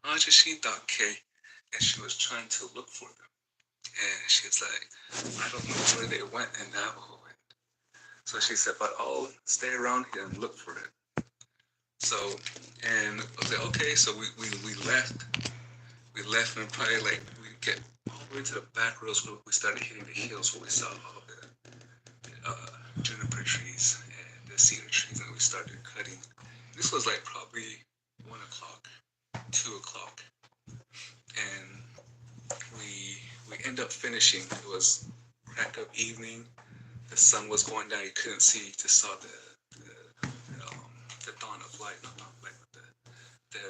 Ajashita K, and she was trying to look for them. And she's like, I don't know where they went in Navajo. So she said, but I'll stay around here and look for it. So, and I was like, okay, so we left. We left and probably like, we get all the way to the back roads where we started hitting the hills where we saw all the juniper trees and the cedar trees, and we started cutting. This was like probably 1 o'clock, 2 o'clock. And we end up finishing. It was crack of evening. The sun was going down. You couldn't see. You just saw the dawn of light, not light, but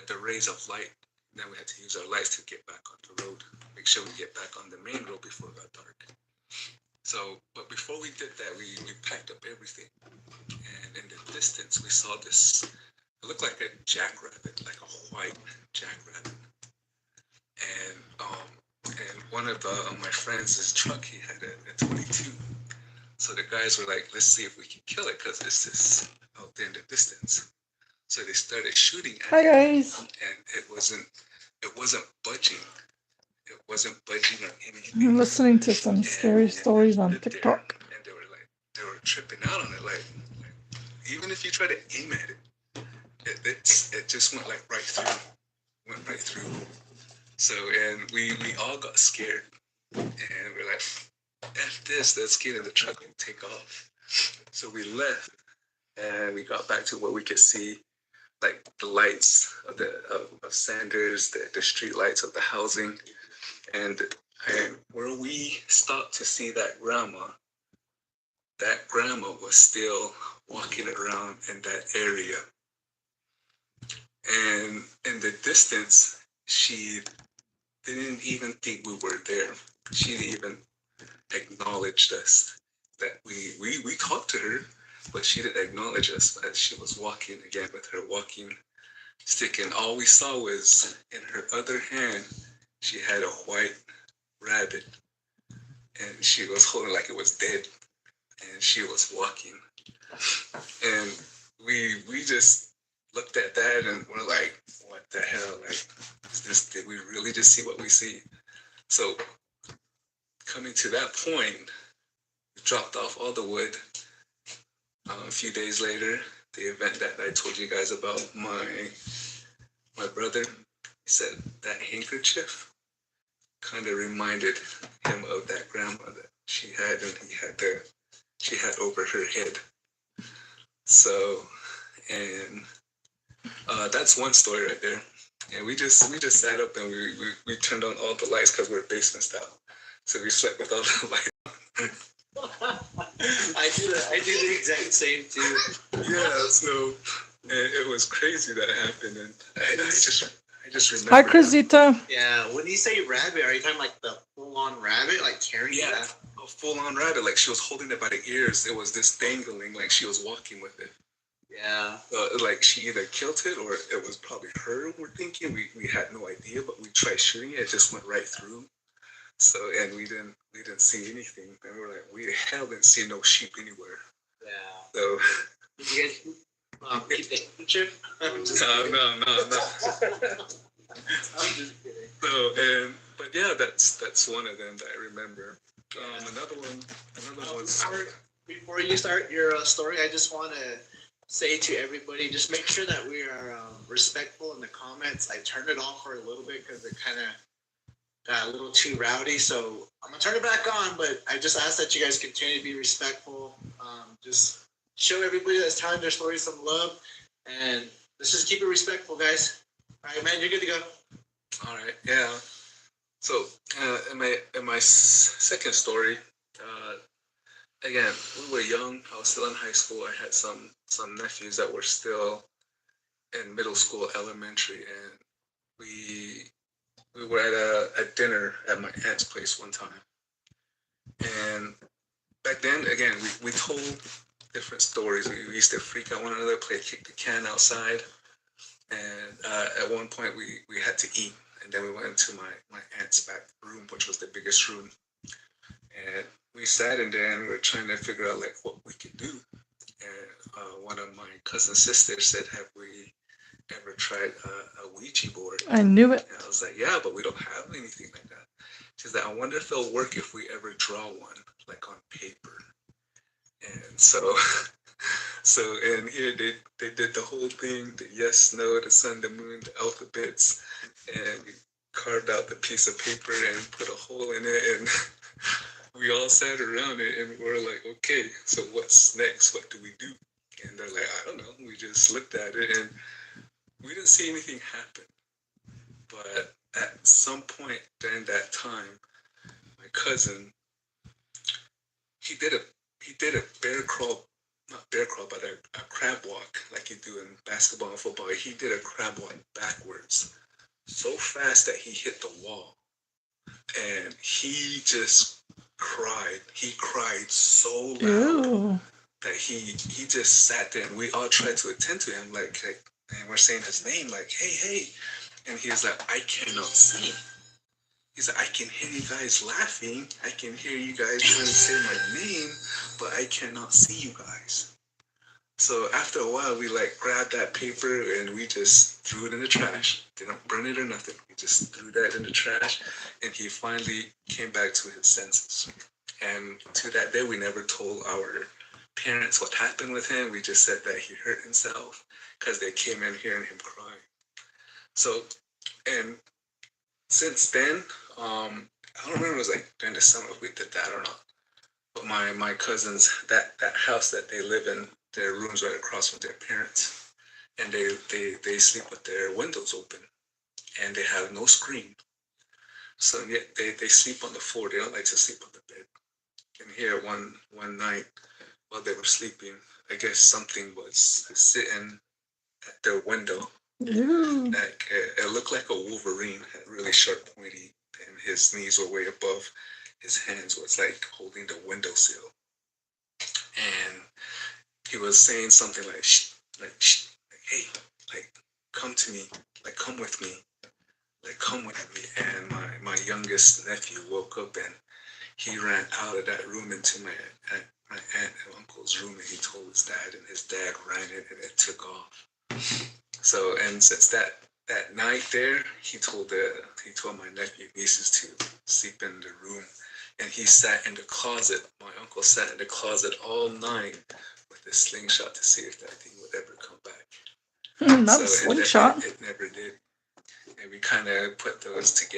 the rays of light. And then we had to use our lights to get back on the road. Make sure we get back on the main road before it got dark. So, but before we did that, we packed up everything. And in the distance, we saw this. It looked like a jackrabbit, like a white jackrabbit. And one of my friends' truck, he had a 22. So the guys were like, let's see if we can kill it because it's just out there in the distance. So they started shooting at it. Hi guys. And it wasn't budging. It wasn't budging or anything. I'm listening to some scary stories on TikTok. And they were tripping out on it. Like even if you try to aim at it, it just went like right through. So, and we all got scared. And we're like, F this, let's get in the truck and take off. So we left and we got back to where we could see like the lights of Sanders, the street lights of the housing. And where we stopped to see that grandma was still walking around in that area. And in the distance, she didn't even think we were there. She didn't even acknowledge us. That we talked to her, but she didn't acknowledge us as she was walking again with her walking stick. And all we saw was in her other hand, she had a white rabbit. And she was holding like it was dead. And she was walking. And we just looked at that and we're like, what the hell? Like, did we really just see what we see? So coming to that point, we dropped off all the wood. A few days later, the event that I told you guys about, my brother, he said that handkerchief kind of reminded him of that grandma that she had, and she had over her head. So, and that's one story right there. And we just sat up and we turned on all the lights because we're basement style. So we slept with all the lights. I do the exact same too. Yeah, so it was crazy that happened, and I just remember. Hi, Cruzita. Yeah, when you say rabbit, are you talking like the full-on rabbit, like carrying that? A full-on rabbit, like she was holding it by the ears. It was this dangling, like she was walking with it. Yeah. Like she either killed it or it was probably her. We're thinking we had no idea, but we tried shooting it. It just went right through. So and we didn't see anything. And we were like, we hell didn't see no sheep anywhere. Yeah. So. Did you guys keep the handkerchief? No. I'm just kidding. So but yeah, that's one of them that I remember. Another one was. Before you start your story, I just want to say to everybody, just make sure that we are respectful in the comments. I turned it off for a little bit because it kind of got a little too rowdy. So I'm going to turn it back on, but I just ask that you guys continue to be respectful. Just show everybody that's telling their story some love. And let's just keep it respectful, guys. All right, man, you're good to go. All right, yeah. So in my second story, again, we were young. I was still in high school. I had some nephews that were still in middle school, elementary, and we were at a dinner at my aunt's place one time. And back then, again, we told different stories. We used to freak out one another, play kick the can outside. And at one point, we had to eat. And then we went into my aunt's back room, which was the biggest room. And we sat in there and we were trying to figure out like what we could do. And one of my cousin's sisters said, have we ever tried a Ouija board? I knew it. And I was like, yeah, but we don't have anything like that. She's like, I wonder if it'll work if we ever draw one, like on paper. And so, and here they did the whole thing, the yes, no, the sun, the moon, the alphabets, and we carved out the piece of paper and put a hole in it, and we all sat around it and we're like, okay, so what's next? What do we do? And they're like, I don't know. We just looked at it and we didn't see anything happen. But at some point during that time, my cousin, he did a bear crawl, not bear crawl, but a crab walk like you do in basketball and football. He did a crab walk backwards so fast that he hit the wall. And he just cried. He cried so loud. Ew. That he just sat there, and we all tried to attend to him, like and we're saying his name, like, hey, and he was like, I cannot see. He's like, I can hear you guys laughing, I can hear you guys trying to say my name, but I cannot see you guys. So after a while, we like grabbed that paper and we just threw it in the trash. Didn't burn it or nothing. We just threw that in the trash, and he finally came back to his senses. And to that day, we never told our parents what happened with him. We just said that he hurt himself because they came in hearing him crying. So, and since then, I don't remember if it was like during the summer if we did that or not. But my cousins, that house that they live in, their rooms right across from their parents, and they sleep with their windows open, and they have no screen. So yet they sleep on the floor. They don't like to sleep on the bed. And here one night, while they were sleeping, I guess something was sitting at their window. Ew. Like it looked like a Wolverine, had really sharp pointy, and his knees were way above his hands, was like holding the windowsill. And he was saying something like, shh, like, hey, like, come to me, like, come with me, like, come with me. And my youngest nephew woke up and he ran out of that room into my aunt and uncle's room, and he told his dad, and his dad ran it, and it took off. So, and since that night there, he told my nephew nieces to sleep in the room, and he sat in the closet. My uncle sat in the closet all night with a slingshot to see if that thing would ever come back. Not a slingshot. It never did. And we kind of put those two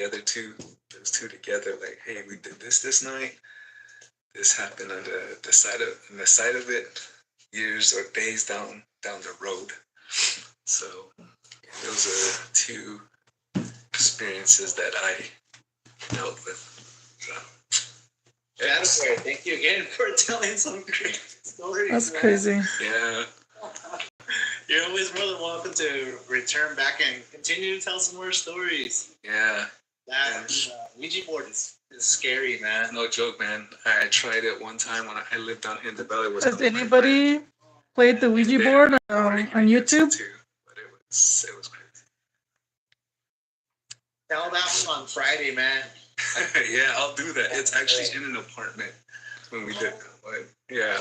together, like, hey, we did this night. This happened on the side of it, years or days down the road. So those are two experiences that I dealt with. So. Yeah, thank you again for telling some great stories. That's man. crazy. Yeah. You're always more than welcome to return back and continue to tell some more stories. Yeah. That Ouija board is scary, man. No joke, man. I tried it one time when I lived down here in the valley. Has anybody played the Ouija board on YouTube? But it was crazy. Tell that one on Friday, man. Yeah, I'll do that. It's actually in an apartment when we did that. But yeah,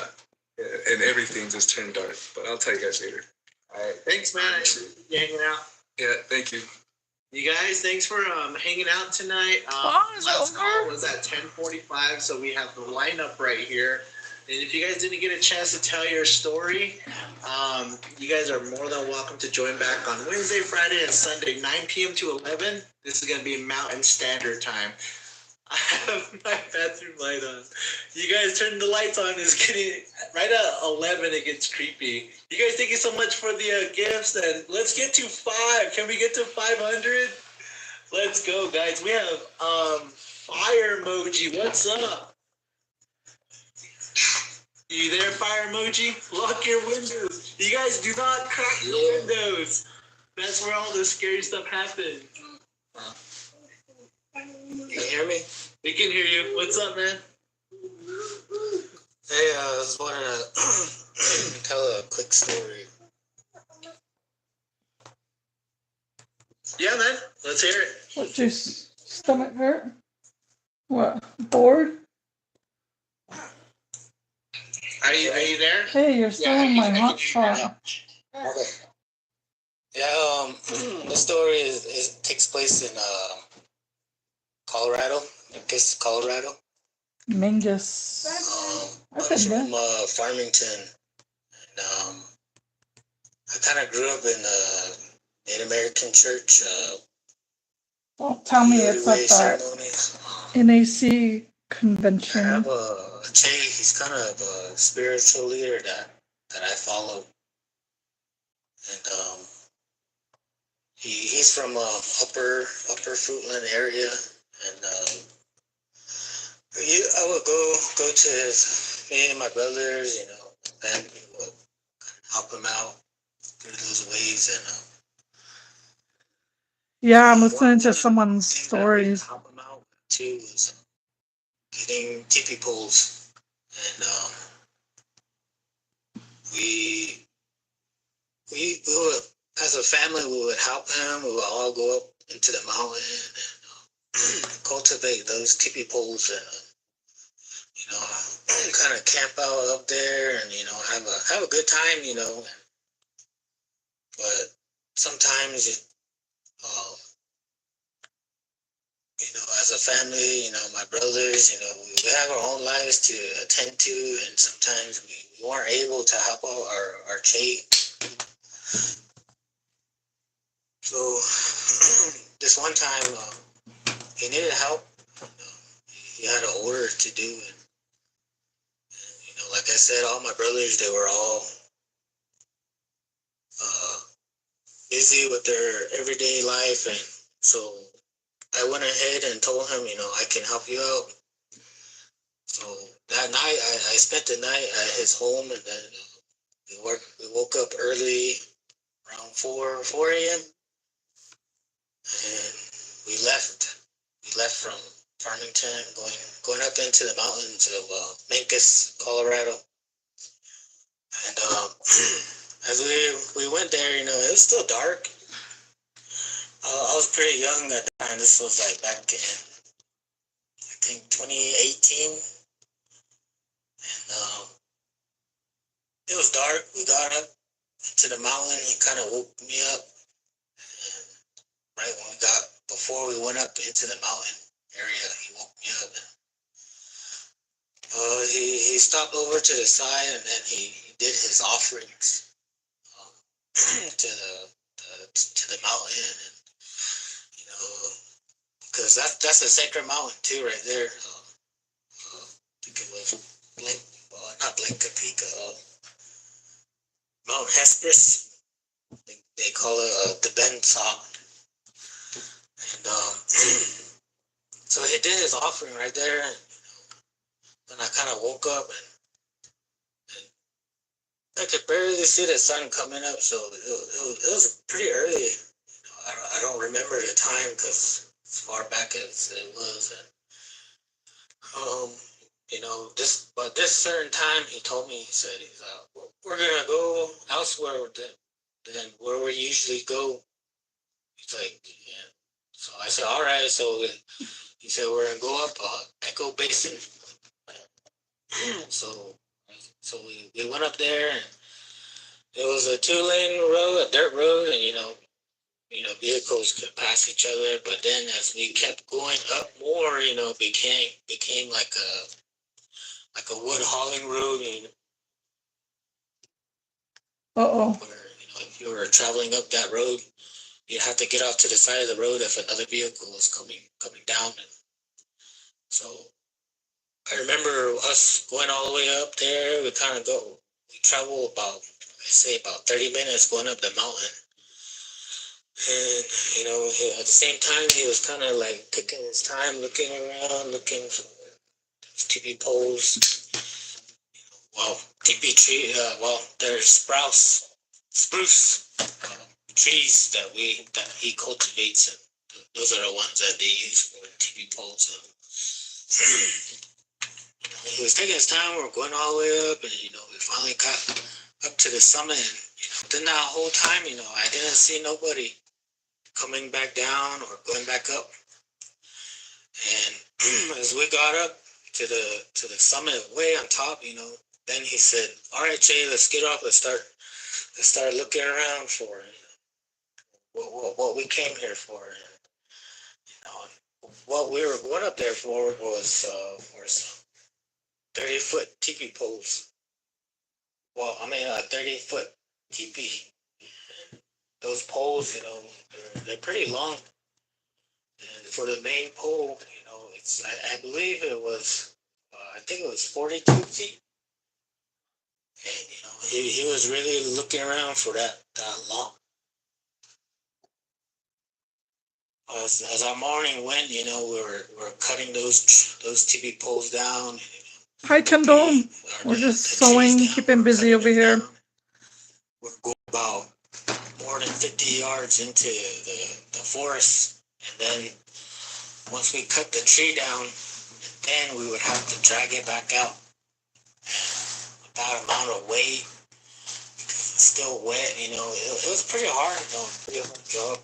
and everything just turned dark. But I'll tell you guys later. All right. Thanks, man. I appreciate you hanging out. Yeah, thank you. You guys, thanks for hanging out tonight. Last call was at 10:45, so we have the lineup right here. And if you guys didn't get a chance to tell your story, you guys are more than welcome to join back on Wednesday, Friday, and Sunday, 9 p.m. to 11. This is going to be Mountain Standard Time. I have my bathroom light on. You guys turn the lights on. It's getting right at 11. It gets creepy. You guys, thank you so much for the gifts, and let's get to 5. Can we get to 500? Let's go, guys. We have fire emoji. What's up? You there, fire emoji? Lock your windows. You guys do not crack your windows. That's where all the scary stuff happens. Can you hear me? We can hear you. What's up, man? Hey, I was wanting to tell a quick story. Yeah, man. Let's hear it. What's your stomach hurt? What? Bored? Are you there? Hey, you're still in my hotspot. Okay. Yeah, the story takes place in Colorado, I guess Colorado. Mingus. I I've was been from there. Farmington, and I kind of grew up in a Native American church. Well, tell me it's Way at that ceremonies. NAC I convention. have a Jay. He's kind of a spiritual leader that I follow, and he's from upper Fruitland area, and I would go to me and my brothers, and would help him out through those ways, and Yeah, I'm one listening to of the someone's things that we stories. help him out too was getting tippy poles, and we we would, as a family, we would help him. We would all go up into the mountain and cultivate those tippy poles, and kind of camp out up there, and have a good time, But sometimes, uh, as a family, my brothers, we have our own lives to attend to, and sometimes we weren't able to help out our Jay. So this one time, he needed help. He had an order to do, and like I said, all my brothers, they were all busy with their everyday life, and so I went ahead and told him, I can help you out. So that night, I spent the night at his home, and then we woke up early, around 4 a.m., and we left. We left from Farmington, going up into the mountains of Mesa, Colorado. And as we went there, it was still dark. I was pretty young at the time. This was like back in, I think, 2018. And it was dark. We got up to the mountain. He kind of woke me up. And right when before we went up into the mountain area, he woke me up. And, he stopped over to the side, and then he did his offerings to the mountain. And, because that's a sacred mountain too, right there. I think it was not Blankapika, Mount Hesperus. They call it the Ben Saw. And so he did his offering right there, and then I kind of woke up, and I could barely see the sun coming up, so it was pretty early. I don't remember the time because as far back as it was, and this certain time he told me, he said, we're gonna go elsewhere than where we usually go. He's like, yeah. So I said, all right. So he said, we're gonna go up Echo Basin. so we went up there, and it was a 2-lane road, a dirt road, and vehicles could pass each other. But then as we kept going up more, became like a wood hauling road, Uh-oh. where if you were traveling up that road, you have to get off to the side of the road if another vehicle is coming down. And so I remember us going all the way up there. We travel about 30 minutes going up the mountain. And, at the same time, he was kind of like taking his time, looking around, looking for TV poles. TP tree, there's spruce trees that he cultivates, and those are the ones that they use for TV poles. He was taking his time. We're going all the way up, and we finally got up to the summit. And then that whole time, I didn't see nobody coming back down or going back up. And as we got up to the summit, way on top, then he said, "All right, Jay, let's get off. Let's start looking around for it." what we came here for. And, what we were going up there for was some 30-foot teepee poles. Well, I mean, a 30-foot teepee. Those poles, they're pretty long. And for the main pole, it's I believe it was, I think it was 42 feet. And he was really looking around for that long. As our morning went, we were cutting those TV poles down. Hi, Kendall. We're just sewing, keeping busy over here. We're going about more than 50 yards into the forest, and then once we cut the tree down, then we would have to drag it back out. And that amount of weight, because it's still wet, it was pretty hard, pretty hard job.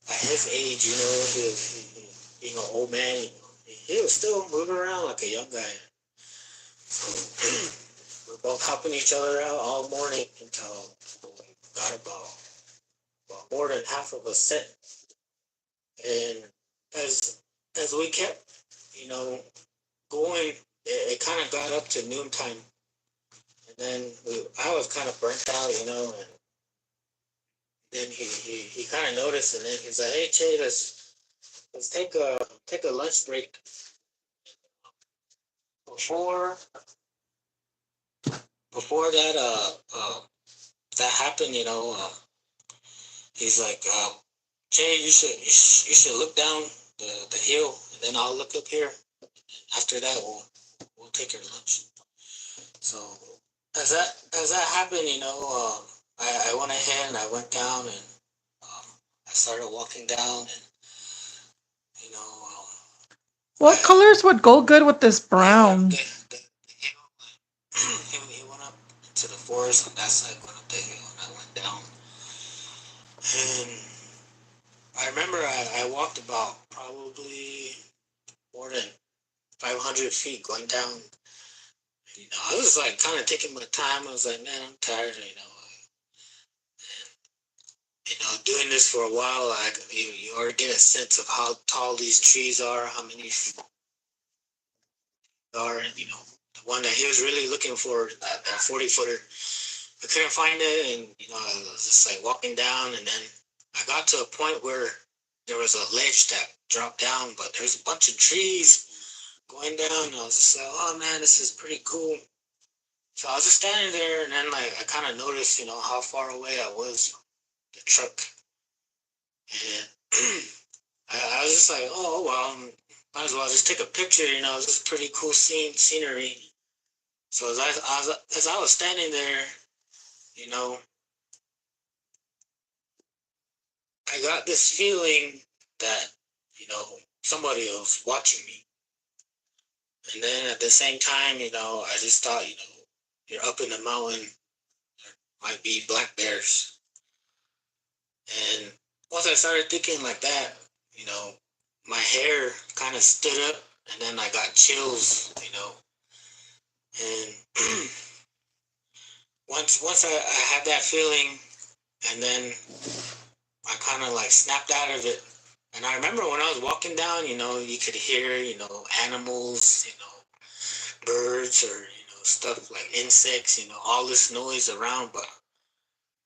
At his age, he was, being an old man, he was still moving around like a young guy. So we're both helping each other out all morning until we got about more than half of us set. And as we kept, going, it kind of got up to noontime. And then I was kind of burnt out, and then he kind of noticed, and then he's like, "Hey, Che, let's take a lunch break." Before that happened, he's like, "Che, you should look down the hill, and then I'll look up here. After that, we'll take your lunch." So as that happened, I went ahead and I went down, and I started walking down, and What colors would go good with this brown? he went up to the forest on that side, went up the hill, and I went down. And I remember I walked about probably more than 500 feet going down. I was like kind of taking my time. I was like, man, I'm tired, doing this for a while, you already get a sense of how tall these trees are, how many feet are, and the one that he was really looking for, that 40-footer, I couldn't find it, and I was just like walking down, and then I got to a point where there was a ledge that dropped down, but there's a bunch of trees going down, and I was just like, oh man, this is pretty cool. So I was just standing there, and then I kind of noticed, how far away I was from the truck. And I was just like, oh, well, might as well just take a picture, this is pretty cool scenery. So as I was standing there, I got this feeling that, somebody was watching me. And then at the same time, I just thought, you're up in the mountain, there might be black bears. And once I started thinking like that, my hair kind of stood up, and then I got chills, and once I had that feeling, and then I kind of like snapped out of it. And I remember when I was walking down, you could hear, animals, birds, or stuff like insects, all this noise around, but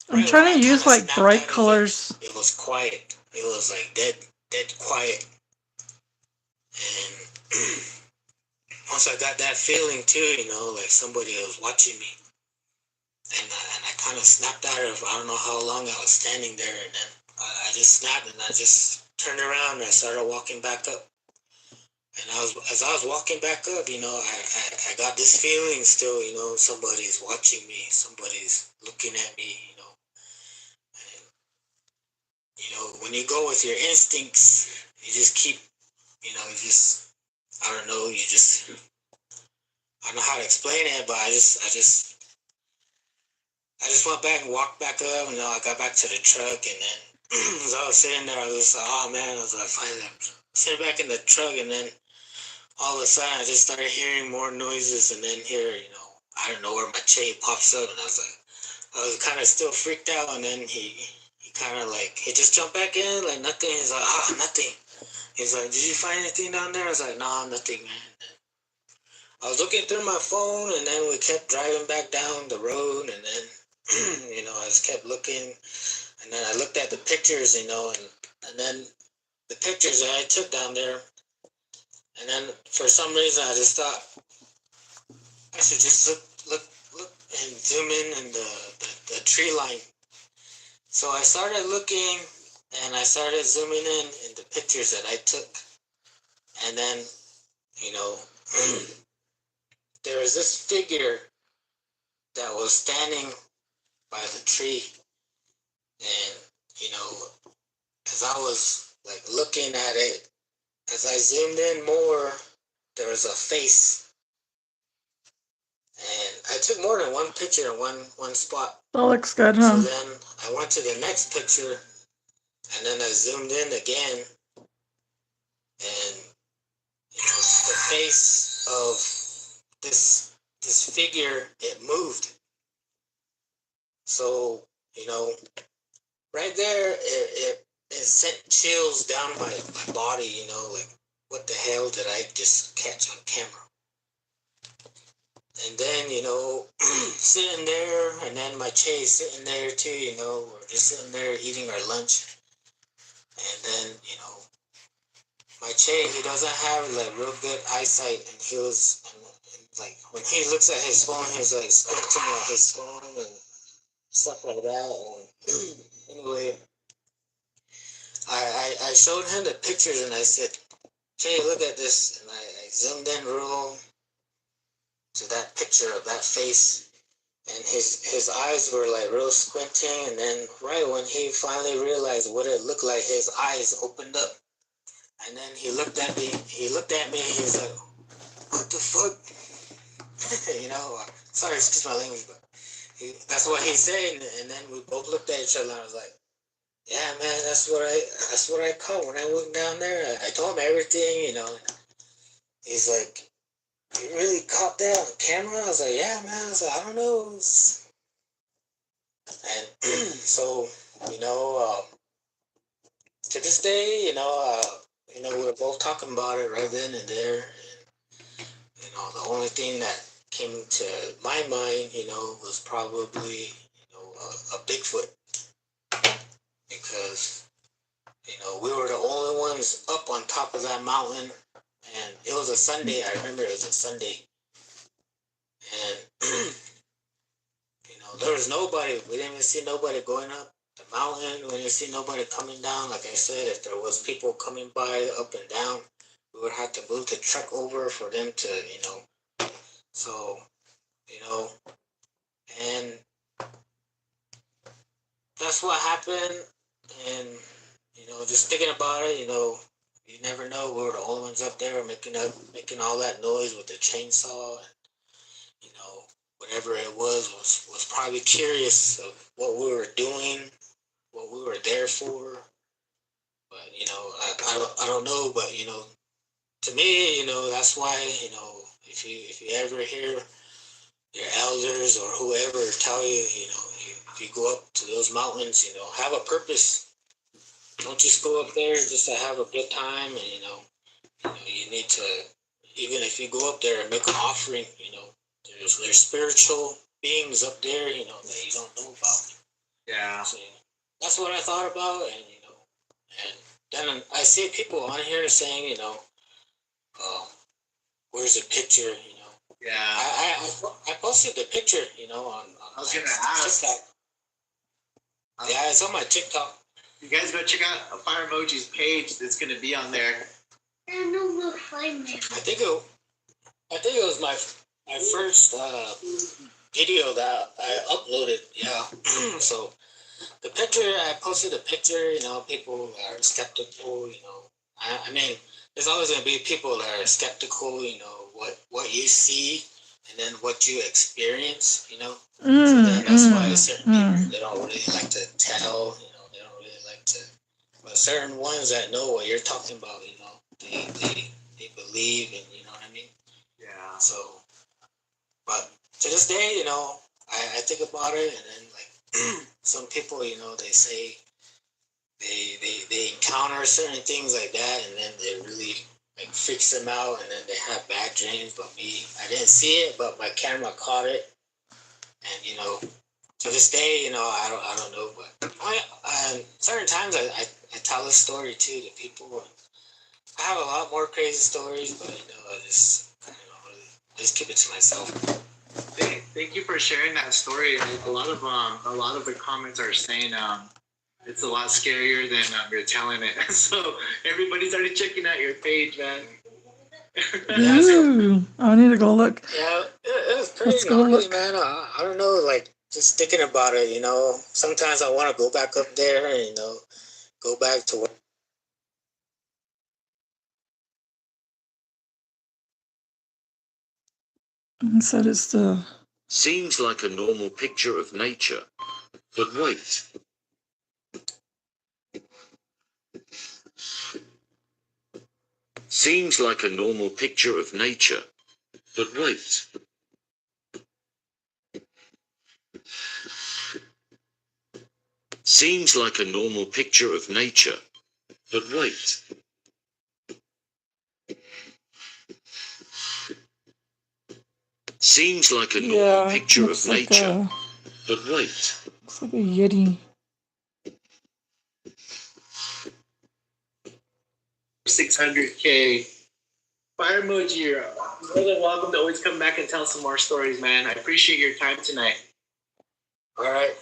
I'm trying to use like bright colors. It was quiet. It was like dead quiet. And once I got that feeling too, like somebody was watching me, and I kind of snapped out of, I don't know how long I was standing there, and then I just snapped, and I just turned around and I started walking back up. And as I was walking back up, I got this feeling still, somebody's watching me, somebody's looking at me, And, when you go with your instincts, you just keep, I don't know, I don't know how to explain it, but I just went back and walked back up, and I got back to the truck, and then as I was sitting there, I was like, oh man, I was like, finally, I'm sitting back in the truck, and then all of a sudden, I just started hearing more noises, and then here, I don't know where my chain pops up, and I was like, I was kind of still freaked out, and then he kind of like, he just jumped back in like nothing. He's like, nothing. He's like, did you find anything down there? I was like, nah, nothing, man. I was looking through my phone, and then we kept driving back down the road, and then, I just kept looking, and then I looked at the pictures, and then the pictures that I took down there, and then for some reason I just thought I should just look, and zoom in the tree line. So I started looking, and I started zooming in the pictures that I took, and then, there was this figure that was standing by the tree, and as I was like looking at it, as I zoomed in more, there was a face, and I took more than one picture in one spot. That looks good, So huh? then I went to the next picture, and then I zoomed in again, and the face of this figure, it moved. So right there, it sent chills down my body. Like, what the hell did I just catch on camera? And then sitting there, and then my Che sitting there too. We're just sitting there eating our lunch, and then my Che, he doesn't have like real good eyesight, and he was and like when he looks at his phone, he's like squinting at his phone and stuff like that. And anyway, I showed him the pictures, and I said, Che, look at this, and I zoomed in real to that picture of that face, and his eyes were like real squinting, and then right when he finally realized what it looked like, his eyes opened up. And then he looked at me, and he's like, what the fuck? Sorry, excuse my language, but that's what he said. And then we both looked at each other, and I was like, yeah, man, that's what I caught when I went down there. I told him everything, He's like, you really caught that on camera? I was like, yeah, man. I was like, I don't know. And so, to this day, we were both talking about it right then and there. And, the only thing that came to my mind, was probably, a Bigfoot. Because, we were the only ones up on top of that mountain. And it was a Sunday. I remember it was a Sunday. And, there was nobody. We didn't even see nobody going up the mountain. We didn't see nobody coming down. Like I said, if there was people coming by up and down, we would have to move the truck over for them to, So, and that's what happened. And, just thinking about it, you never know. We were the only ones up there making all that noise with the chainsaw. And, whatever it was probably curious of what we were doing, what we were there for. But I don't know. But to me, that's why if you ever hear your elders or whoever tell you, if you go up to those mountains, have a purpose. Don't just go up there just to have a good time. And you need to, even if you go up there and make an offering, there's spiritual beings up there, that you don't know about. Yeah. So that's what I thought about, and then I see people on here saying, where's the picture, Yeah. I posted the picture, on I was gonna ask. TikTok. Yeah, it's on my TikTok. You guys go check out Fire Emoji's page. That's gonna be on there. I know we'll find it. I think it was my first video that I uploaded. Yeah. So the picture, I posted a picture. People are skeptical. I mean, there's always gonna be people that are skeptical. What you see, and then what you experience. So then that's why certain people, they don't really like to tell. They don't really like to. But certain ones that know what you're talking about, they believe, and you know what I mean. Yeah. So, but to this day, I think about it, and then like some people, you know, they say they encounter certain things like that, and then they really like freaks them out, and then they have bad dreams. But me, I didn't see it, but my camera caught it, and you know, to this day, you know, I don't know, but certain times I tell this story too to people. I have a lot more crazy stories, but you know, I just keep it to myself. Thank you for sharing that story. A lot of the comments are saying it's a lot scarier than you're telling it. So everybody's already checking out your page, man. Ooh, I need to go look. Yeah, it was Let's crazy, go honestly, look. man. I don't know, like just thinking about it, you know. Sometimes I want to go back up there and you know, go back to where. And said it's the. Seems like a normal picture of nature, but wait. Seems like a normal picture of nature, but wait. Seems like a normal picture of nature, but wait. Seems like a normal picture of nature, but wait. Looks like a Yeti. 600K. Fire emoji, you're more than welcome to always come back and tell some more stories, man. I appreciate your time tonight. All right.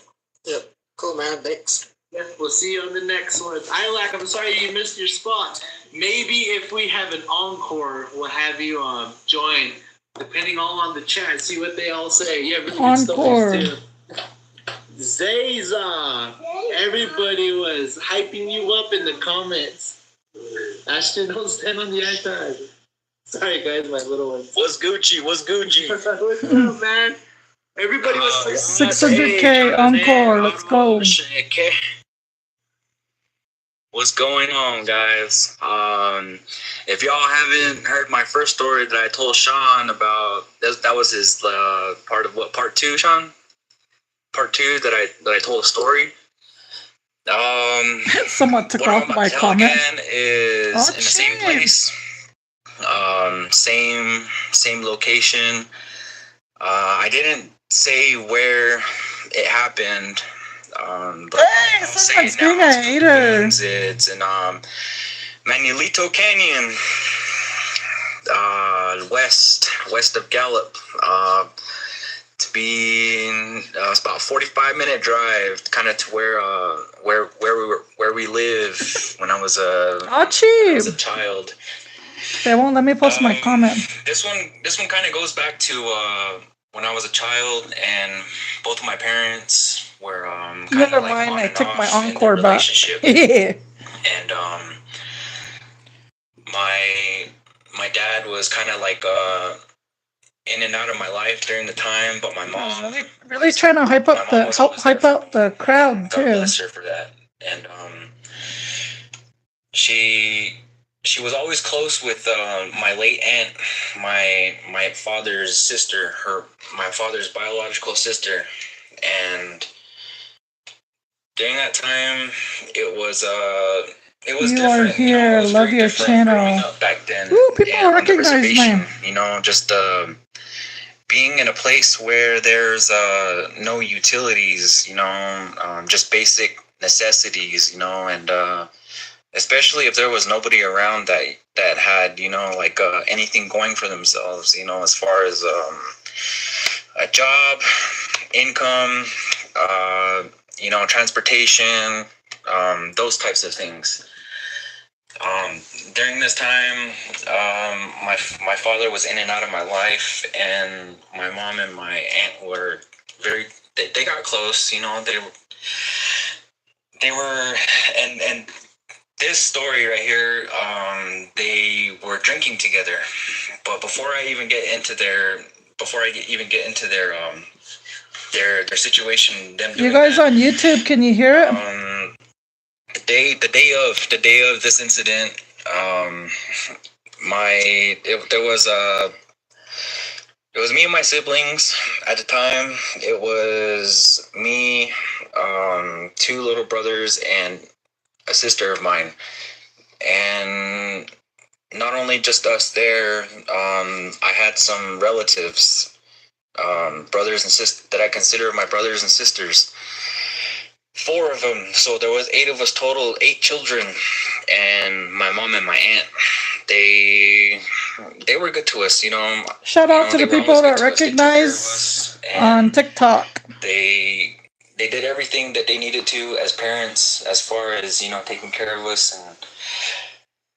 Yep. Cool, man. Thanks. Yeah, we'll see you on the next one. Ilac, I'm sorry you missed your spot. Maybe if we have an encore, we'll have you join, depending all on the chat. See what they all say. Yeah, really good stories too. Zayza, everybody was hyping you up in the comments. Ashton, don't stand on the iPad. Sorry, guys, my little ones. What's Gucci? What's Gucci? What's up, man? Everybody was 600K encore. Let's go. What's going on, guys? If y'all haven't heard my first story that I told Sean about, that was his part of what, part 2, Sean? Part 2 that I told a story. Someone took off my comment. Is in the same place, same location. I didn't say where it happened. But Hey, someone's being a hater. It's in Manuelito Canyon, west of Gallup. To be it's about a 45-minute drive, kind of to where we live when I was a child. They won't let me post my comment. This one kind of goes back to when I was a child, and both of my parents were never mind. I took my encore back. And my dad was kind of like in and out of my life during the time, but my mom really trying to hype up the crowd too. God bless her for that. And she was always close with my late aunt, my father's sister, my father's biological sister, and during that time it was you different. Are here, love your channel. Back then, ooh, people recognize me. You know, just being in a place where there's no utilities, you know, just basic necessities, you know, and especially if there was nobody around that had, you know, like anything going for themselves, you know, as far as a job, income, you know, transportation, those types of things. During this time, my father was in and out of my life, and my mom and my aunt were they got close, you know, they were, and this story right here, they were drinking together, but before I even get into their situation, them doing you guys that, on YouTube, can you hear it? The day of this incident, there was It was me and my siblings at the time. It was me, two little brothers, and a sister of mine. And not only just us there, I had some relatives, brothers and sisters that I consider my brothers and sisters. 4 of them. So there was 8 of us total, 8 children, and my mom and my aunt. They were good to us, Shout out to the people that recognize on TikTok. They did everything that they needed to as parents, as far as taking care of us.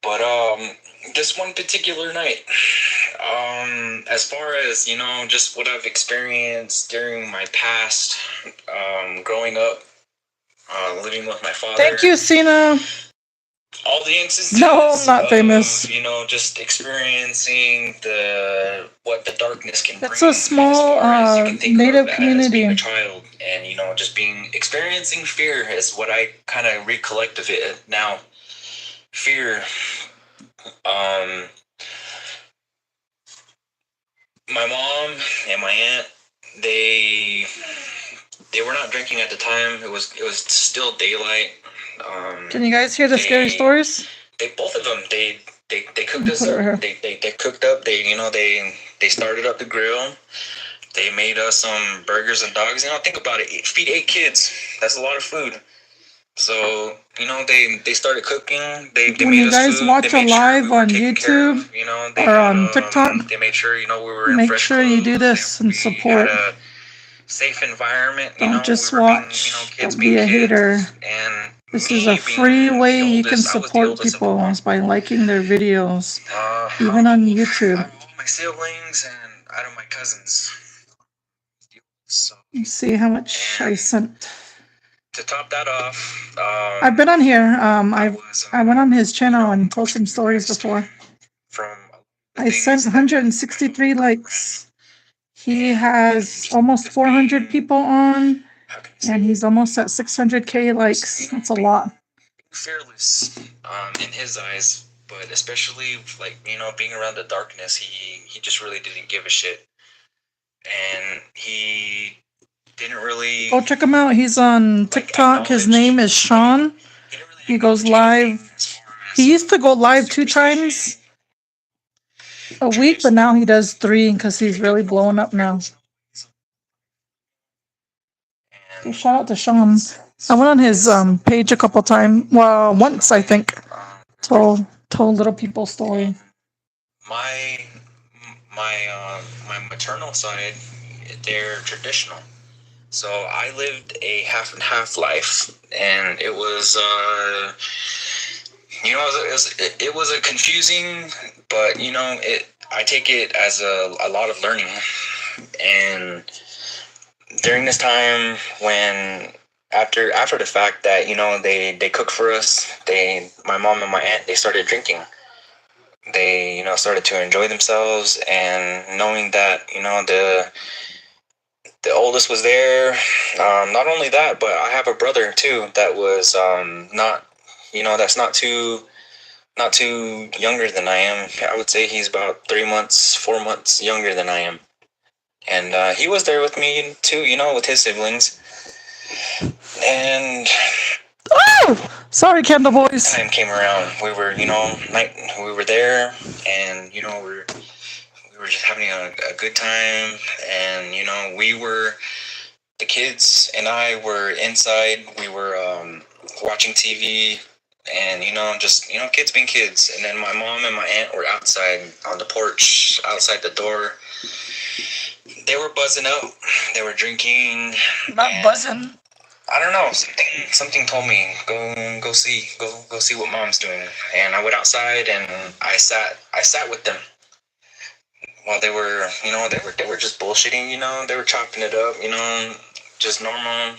But this one particular night, as far as just what I've experienced during my past, growing up, living with my father. Thank you, Cena. All the instances. No, I'm not famous. Just experiencing what the darkness can bring. It's a small native community. As being a child, and just experiencing fear is what I kind of recollect of it now. Fear. My mom and my aunt, they were not drinking at the time. It was still daylight. Can you guys hear the scary stories? Both of them, they cooked us up. They cooked up. They started up the grill. They made us some burgers and dogs. Think about it. Feed 8 kids. That's a lot of food. So they started cooking. They when made you guys us food. watch a live on YouTube or on TikTok, they made sure we were in make fresh sure you do this and support. A safe environment. Don't just watch. Don't be a hater. And this is a free way you can support people is by liking their videos, even on YouTube. Out of all my siblings and out of my cousins. So, you see how much I sent. To top that off, I've been on here. I went on his channel and told some stories before. I sent 163 likes. He has almost 400 people on, and he's almost at 600K likes. That's a lot. Fearless, in his eyes, but especially being around the darkness, he just really didn't give a shit, and he didn't really. Go check him out. He's on TikTok. His name is Sean. He goes live. He used to go live 2 times a week, but now he does 3 because he's really blowing up now. So shout out to Sean. I went on his page a couple times. Well, once I think. Told little people story. My maternal side, they're traditional. So I lived a half and half life, and it was it was a confusing, but I take it as a lot of learning. And during this time, when after the fact that they cooked for us, my mom and my aunt, they started drinking. They started to enjoy themselves, and knowing that the oldest was there. Not only that, but I have a brother too that was that's not too younger than I am. I would say he's about 3 months, 4 months younger than I am. And he was there with me too, with his siblings. And sorry, Candle Boys. Time came around. We were, we were there, and we were just having a good time. And the kids and I were inside. We were watching TV, and just kids being kids. And then my mom and my aunt were outside on the porch, outside the door. They were buzzing up. They were drinking. Not buzzing. I don't know. Something told me go see what mom's doing. And I went outside and I sat with them while they were they were just bullshitting. They were chopping it up. Just normal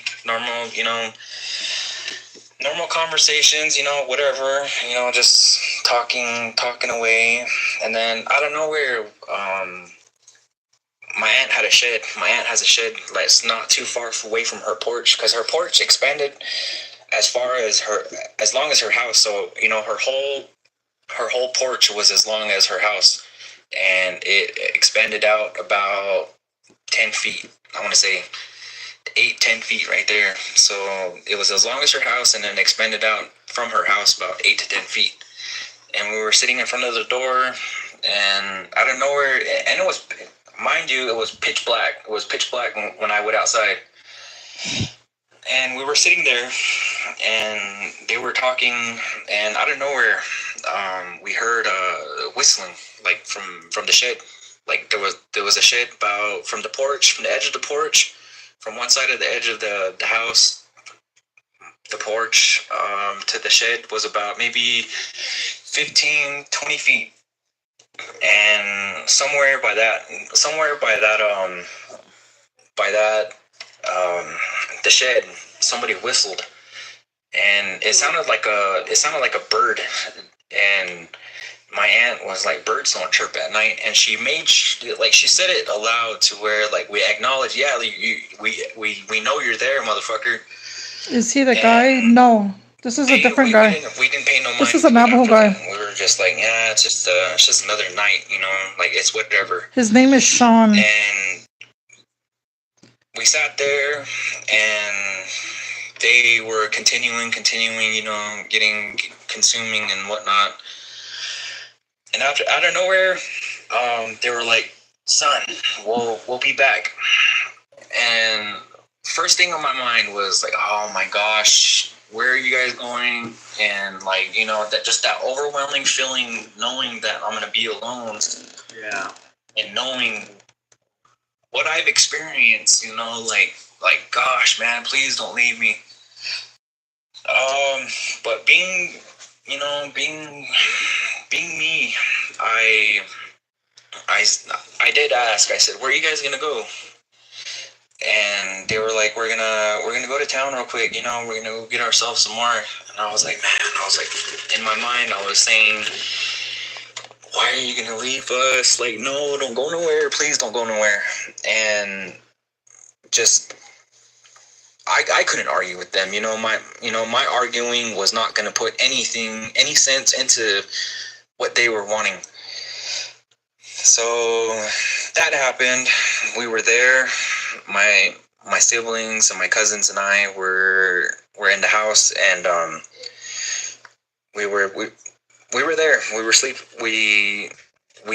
normal conversations. Whatever. Just talking away. And then out of nowhere, my aunt had a shed. My aunt has a shed that's not too far away from her porch, because her porch expanded as long as her house. So her whole porch was as long as her house, and it expanded out about 10 feet. I want to say 8-10 feet right there. So it was as long as her house, and then expanded out from her house about 8 to 10 feet. And we were sitting in front of the door, and out of nowhere, and it was, mind you, it was pitch black. It was pitch black when I went outside. And we were sitting there, and they were talking, and out of nowhere, we heard whistling, like from the shed. Like there was a shed about from the porch, from the edge of the porch, from one side of the edge of the house, the porch to the shed was about maybe 15-20 feet. And somewhere by that the shed, somebody whistled, and it sounded like a bird. And my aunt was like, birds don't chirp at night, and she said it aloud to where like we acknowledge, yeah, we know you're there, motherfucker. Is he the guy? No, this is a different guy. We didn't pay no mind. This is a Navajo guy. We were just like, yeah, it's just another night, like it's whatever. His name is Sean. And we sat there, and they were continuing, getting consuming and whatnot. And out of nowhere, they were like, "Son, we'll be back." And first thing on my mind was like, "Oh my gosh, where are you guys going?" And like, that overwhelming feeling, knowing that I'm gonna be alone. Yeah. And knowing what I've experienced, like gosh, man, please don't leave me. But being me, I did ask. I said, "Where are you guys gonna go?" And they were like, "We're gonna go to town real quick. We're gonna go get ourselves some more." And I was like, in my mind, I was saying, "Why are you gonna leave us? Like, no, don't go nowhere. Please don't go nowhere." And just, I couldn't argue with them. My arguing was not gonna put any sense into what they were wanting. So that happened. We were there. My siblings and my cousins and I were in the house, and we were there. We were asleep. We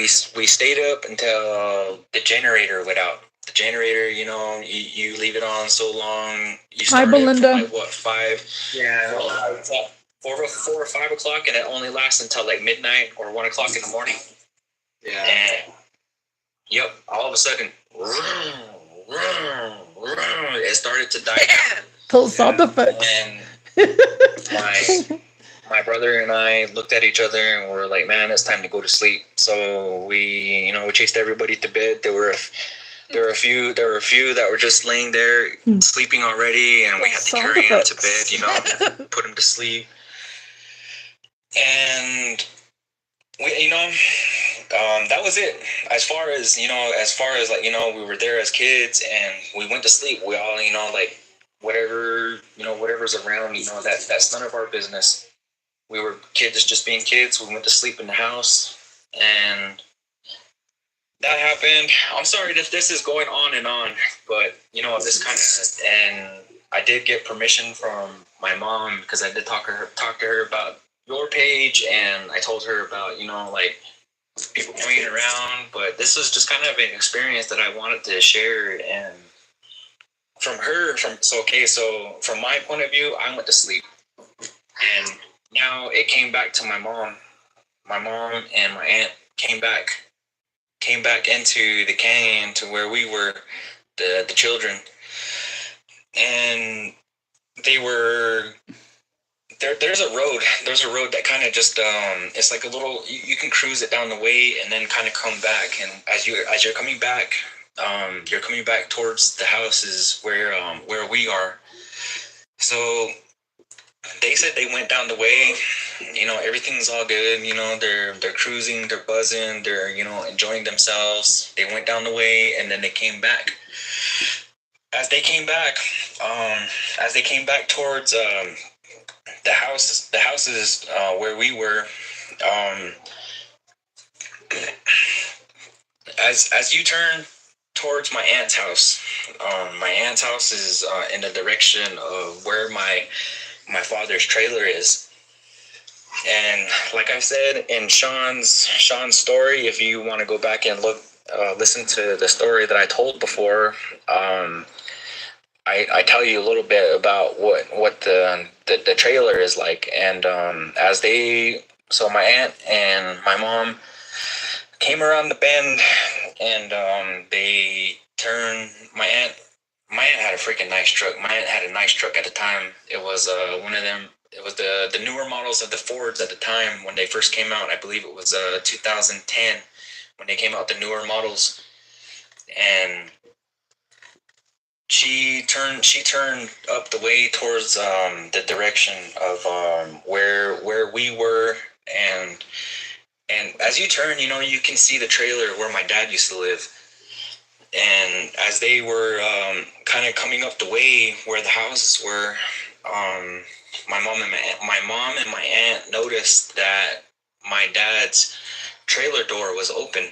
stayed up until the generator went out. The generator, you leave it on so long. You Hi, Belinda. Like, what, 5? Yeah. 4 or 5 o'clock, and it only lasts until like midnight or 1 o'clock in the morning. Yeah. And yep, all of a sudden, it started to die down. Those sound effects. And my brother and I looked at each other and were like, "Man, it's time to go to sleep." So we chased everybody to bed. There were a few that were just laying there sleeping already, and we had to carry them to bed, put them to sleep. And we, that was it. As far as like, we were there as kids, and we went to sleep. We all, like, whatever's around, that's none of our business. We were kids just being kids. We went to sleep in the house, and that happened. I'm sorry if this is going on and on, but this kind of, and I did get permission from my mom, because I did talk to her about your page, and I told her about, like, people coming around, but this was just kind of an experience that I wanted to share. And so from my point of view, I went to sleep, and now it came back to my mom. My mom and my aunt came back into the canyon to where we were, the children, and they were there. There's a road that kind of just it's like a little, you can cruise it down the way and then kind of come back, and as you're coming back, you're coming back towards the houses where we are. So they said they went down the way, everything's all good, they're cruising, they're buzzing, they're, enjoying themselves. They went down the way, and then they came back. As they came back towards the houses where we were, as you turn towards my aunt's house, my aunt's house is in the direction of where my father's trailer is. And like I said in Sean's story, if you want to go back and listen to the story that I told before, I tell you a little bit about what the trailer is like. And so my aunt and my mom came around the bend, and they turned my aunt had a freaking nice truck. My aunt had a nice truck at the time. It was one of them. It was the newer models of the Fords at the time when they first came out. I believe it was 2010 when they came out, the newer models. And she turned up the way towards the direction of where we were, and as you turn, you can see the trailer where my dad used to live. And as they were kind of coming up the way where the houses were, my mom and my aunt noticed that my dad's trailer door was open.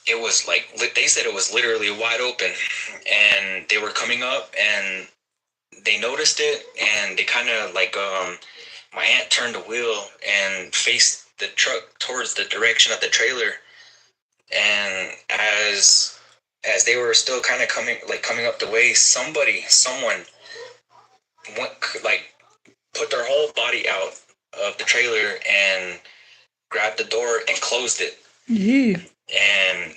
It was like, they said it was literally wide open, and they were coming up and they noticed it, and they kind of like, my aunt turned the wheel and faced the truck towards the direction of the trailer. And as they were still kind of coming up the way, someone went, like, put their whole body out of the trailer and grabbed the door and closed it. Yeah. And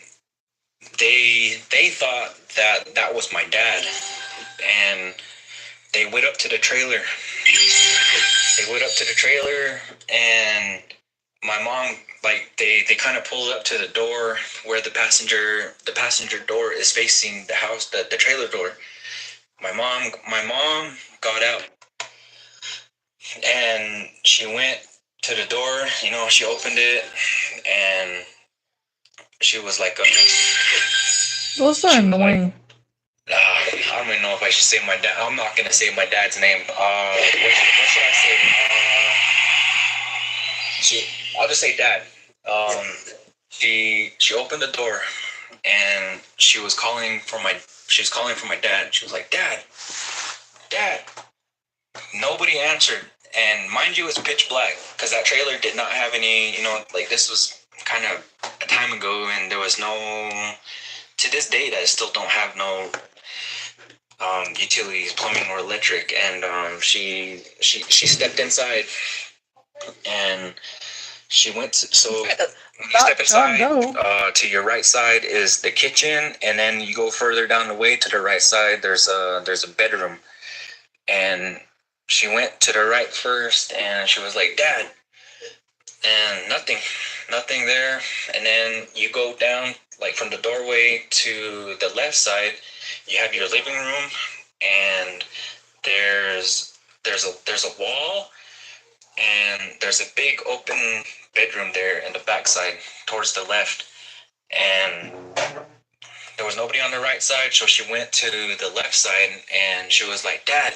they thought that was my dad, and they went up to the trailer. And my mom, like, they kind of pulled up to the door where the passenger door is facing the house, the trailer door. My mom got out, and she went to the door. She opened it, and she was like, Those are annoying. I don't even know if I should say my dad. I'm not gonna say my dad's name. What should I say? I'll just say dad. She opened the door, and she was calling for my dad. She was like, Dad. Nobody answered, and mind you, it's pitch black because that trailer did not have any. Like, this was kind of a time ago, and there was no. To this day, I still don't have no utilities, plumbing or electric. And she stepped inside, and she went step inside. To your right side is the kitchen, and then you go further down the way to the right side. There's a bedroom, and she went to the right first, and she was like, Dad, and nothing there. And then you go down, like, from the doorway to the left side, you have your living room, and there's a wall, and there's a big open bedroom there in the backside towards the left. And there was nobody on the right side, so she went to the left side, and she was like, Dad.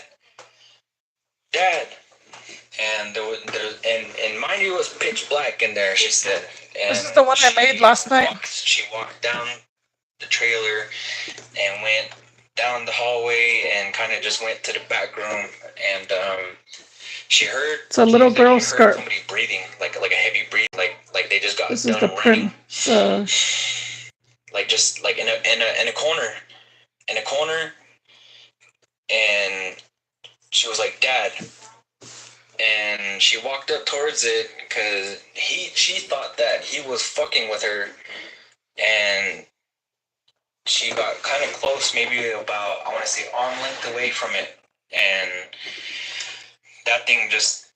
And and mind you, it was pitch black in there, she said. And this is the one I made last night. She walked down the trailer and went down the hallway and kind of just went to the back room, and she heard. It's a little girl skirt. Somebody breathing, like a heavy breath, like they just got. This is the print. Like, just like in a corner, and she was like, Dad. And she walked up towards it because she thought that he was fucking with her, and she got kind of close, maybe about, I want to say, arm length away from it, and that thing just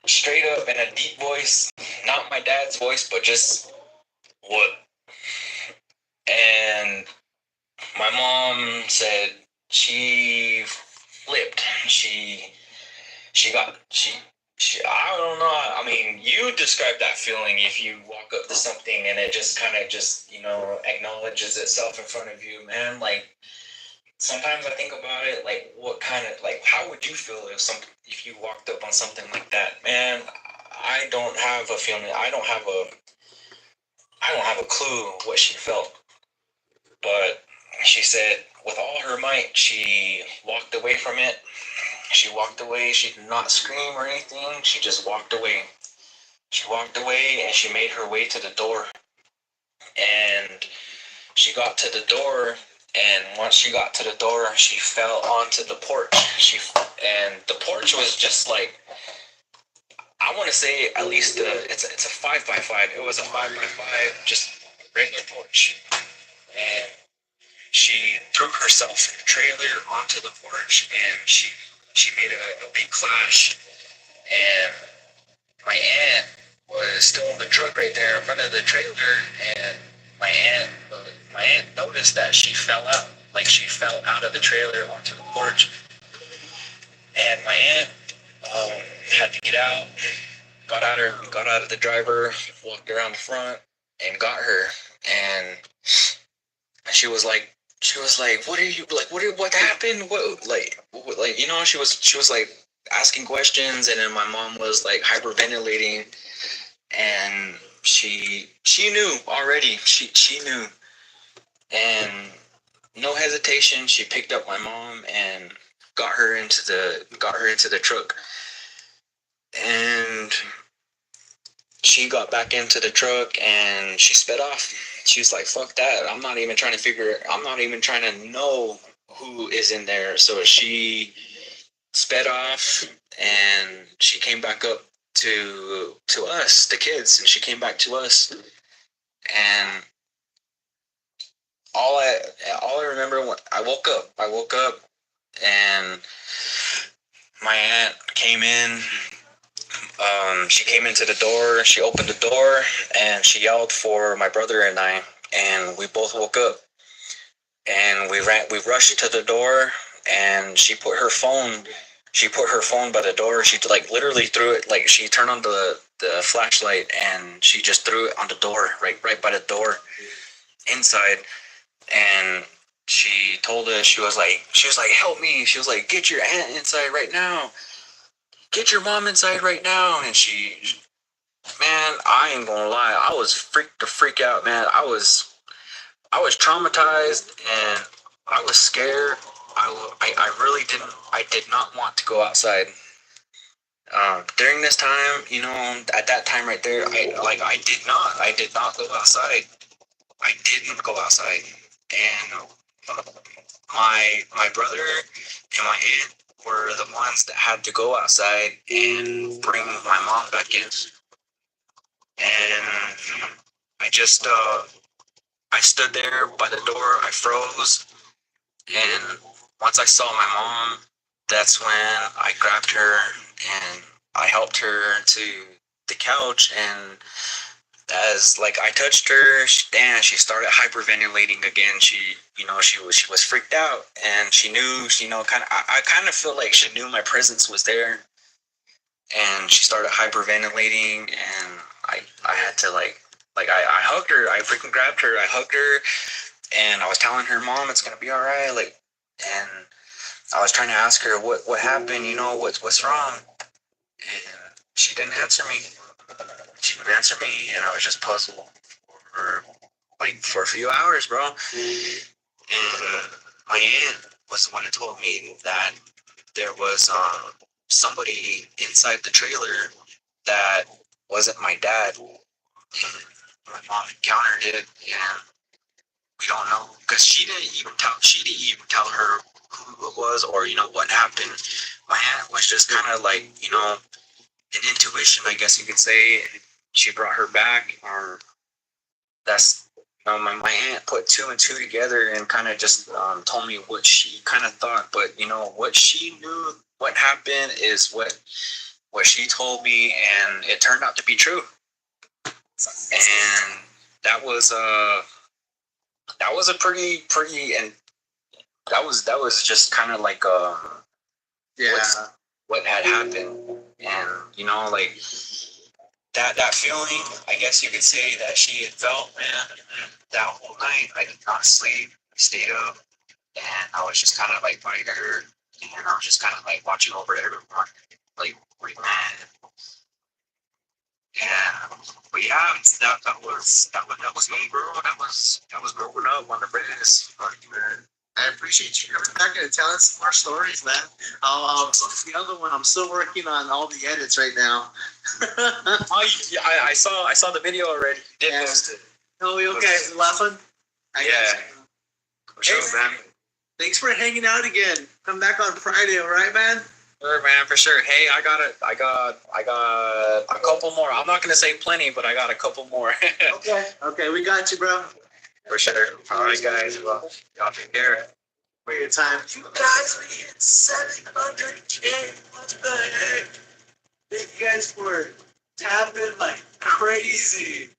straight up in a deep voice, not my dad's voice, but just, what? And my mom said she flipped. I don't know. I mean, you describe that feeling if you walk up to something and it just kind of acknowledges itself in front of you, man. Like, sometimes I think about it, like, what kind of, like, how would you feel if you walked up on something like that, man? I don't have a feeling. I don't have I don't have a clue what she felt, but she said with all her might, she walked away from it. She walked away. She did not scream or anything. She just walked away. She walked away and she made her way to the door. And she got to the door, and once she got to the door, she fell onto the porch. And the porch was just like, I want to say at least it's a 5x5. It was a 5x5, just regular porch. And she threw herself in the trailer onto the porch, and she made a big clash. And my aunt was still in the truck right there in front of the trailer, and my aunt noticed that she fell out, like she fell out of the trailer onto the porch. And my aunt had to get out, got out of the driver, walked around the front, and got her. And she was like, what are you like? What happened? What, you know? She was like asking questions, and then my mom was like hyperventilating, and she knew already. She knew, and no hesitation, she picked up my mom and got her into the truck, and she got back into the truck and she sped off. She was like, fuck that. I'm not even trying to know who is in there. So she sped off, and she came back up to us, the kids, and she came back to us. And all I remember when I woke up and my aunt came in. She came into the door, she opened the door, and she yelled for my brother and I, and we both woke up. And we rushed to the door, and she put her phone by the door. She like literally threw it, like she turned on the flashlight, and she just threw it on the door, right by the door inside. And she told us, she was like, help me. She was like, get your aunt inside right now. Get your mom inside right now. And man, I ain't gonna lie, I was freak out, man. I was traumatized, and I was scared. I did not want to go outside. During this time, at that time right there, I did not go outside. I didn't go outside. And my brother and my aunt were the ones that had to go outside and bring my mom back in. And I stood there by the door. I froze. And once I saw my mom, that's when I grabbed her and I helped her to the couch. And as like I touched her, she started hyperventilating again. She was freaked out, and she knew, I kind of feel like she knew my presence was there. And she started hyperventilating, and I had to I hugged her. I freaking grabbed her. I hugged her, and I was telling her, Mom, it's gonna be all right. And I was trying to ask her what happened. What's wrong? And she didn't answer me. And I was just puzzled for a few hours, bro. And my aunt was the one who told me that there was somebody inside the trailer that wasn't my dad. And my mom encountered it, and we don't know, because she didn't even tell her who it was, or what happened. My aunt was just kind of like, an intuition, I guess you could say. She brought her back, or that's my aunt put two and two together and kind of just told me what she kind of thought. But what she knew, what happened, is what she told me, and it turned out to be true. And that was a pretty, and that was just kind of like what had happened. And like that feeling, I guess you could say, that she had felt, man, that whole night I did not sleep. I stayed up, and I was just kind of like by her, and I was just kind of like watching over everyone, like man, yeah. But yeah, that was me, bro. That was growing up on the British. I appreciate you coming back and telling some more stories, man. So the other one, I'm still working on all the edits right now. I saw the video already. You did post it. Oh, okay. The last one. Yeah. For sure, man. Thanks for hanging out again. Come back on Friday, all right, man? Sure, man, for sure. Hey, I got a couple more. I'm not gonna say plenty, but I got a couple more. Okay, we got you, bro. For sure. All right, guys. Well, y'all take care. For your time. You guys, we hit 700K. What the heck? Thank you guys for tapping like crazy.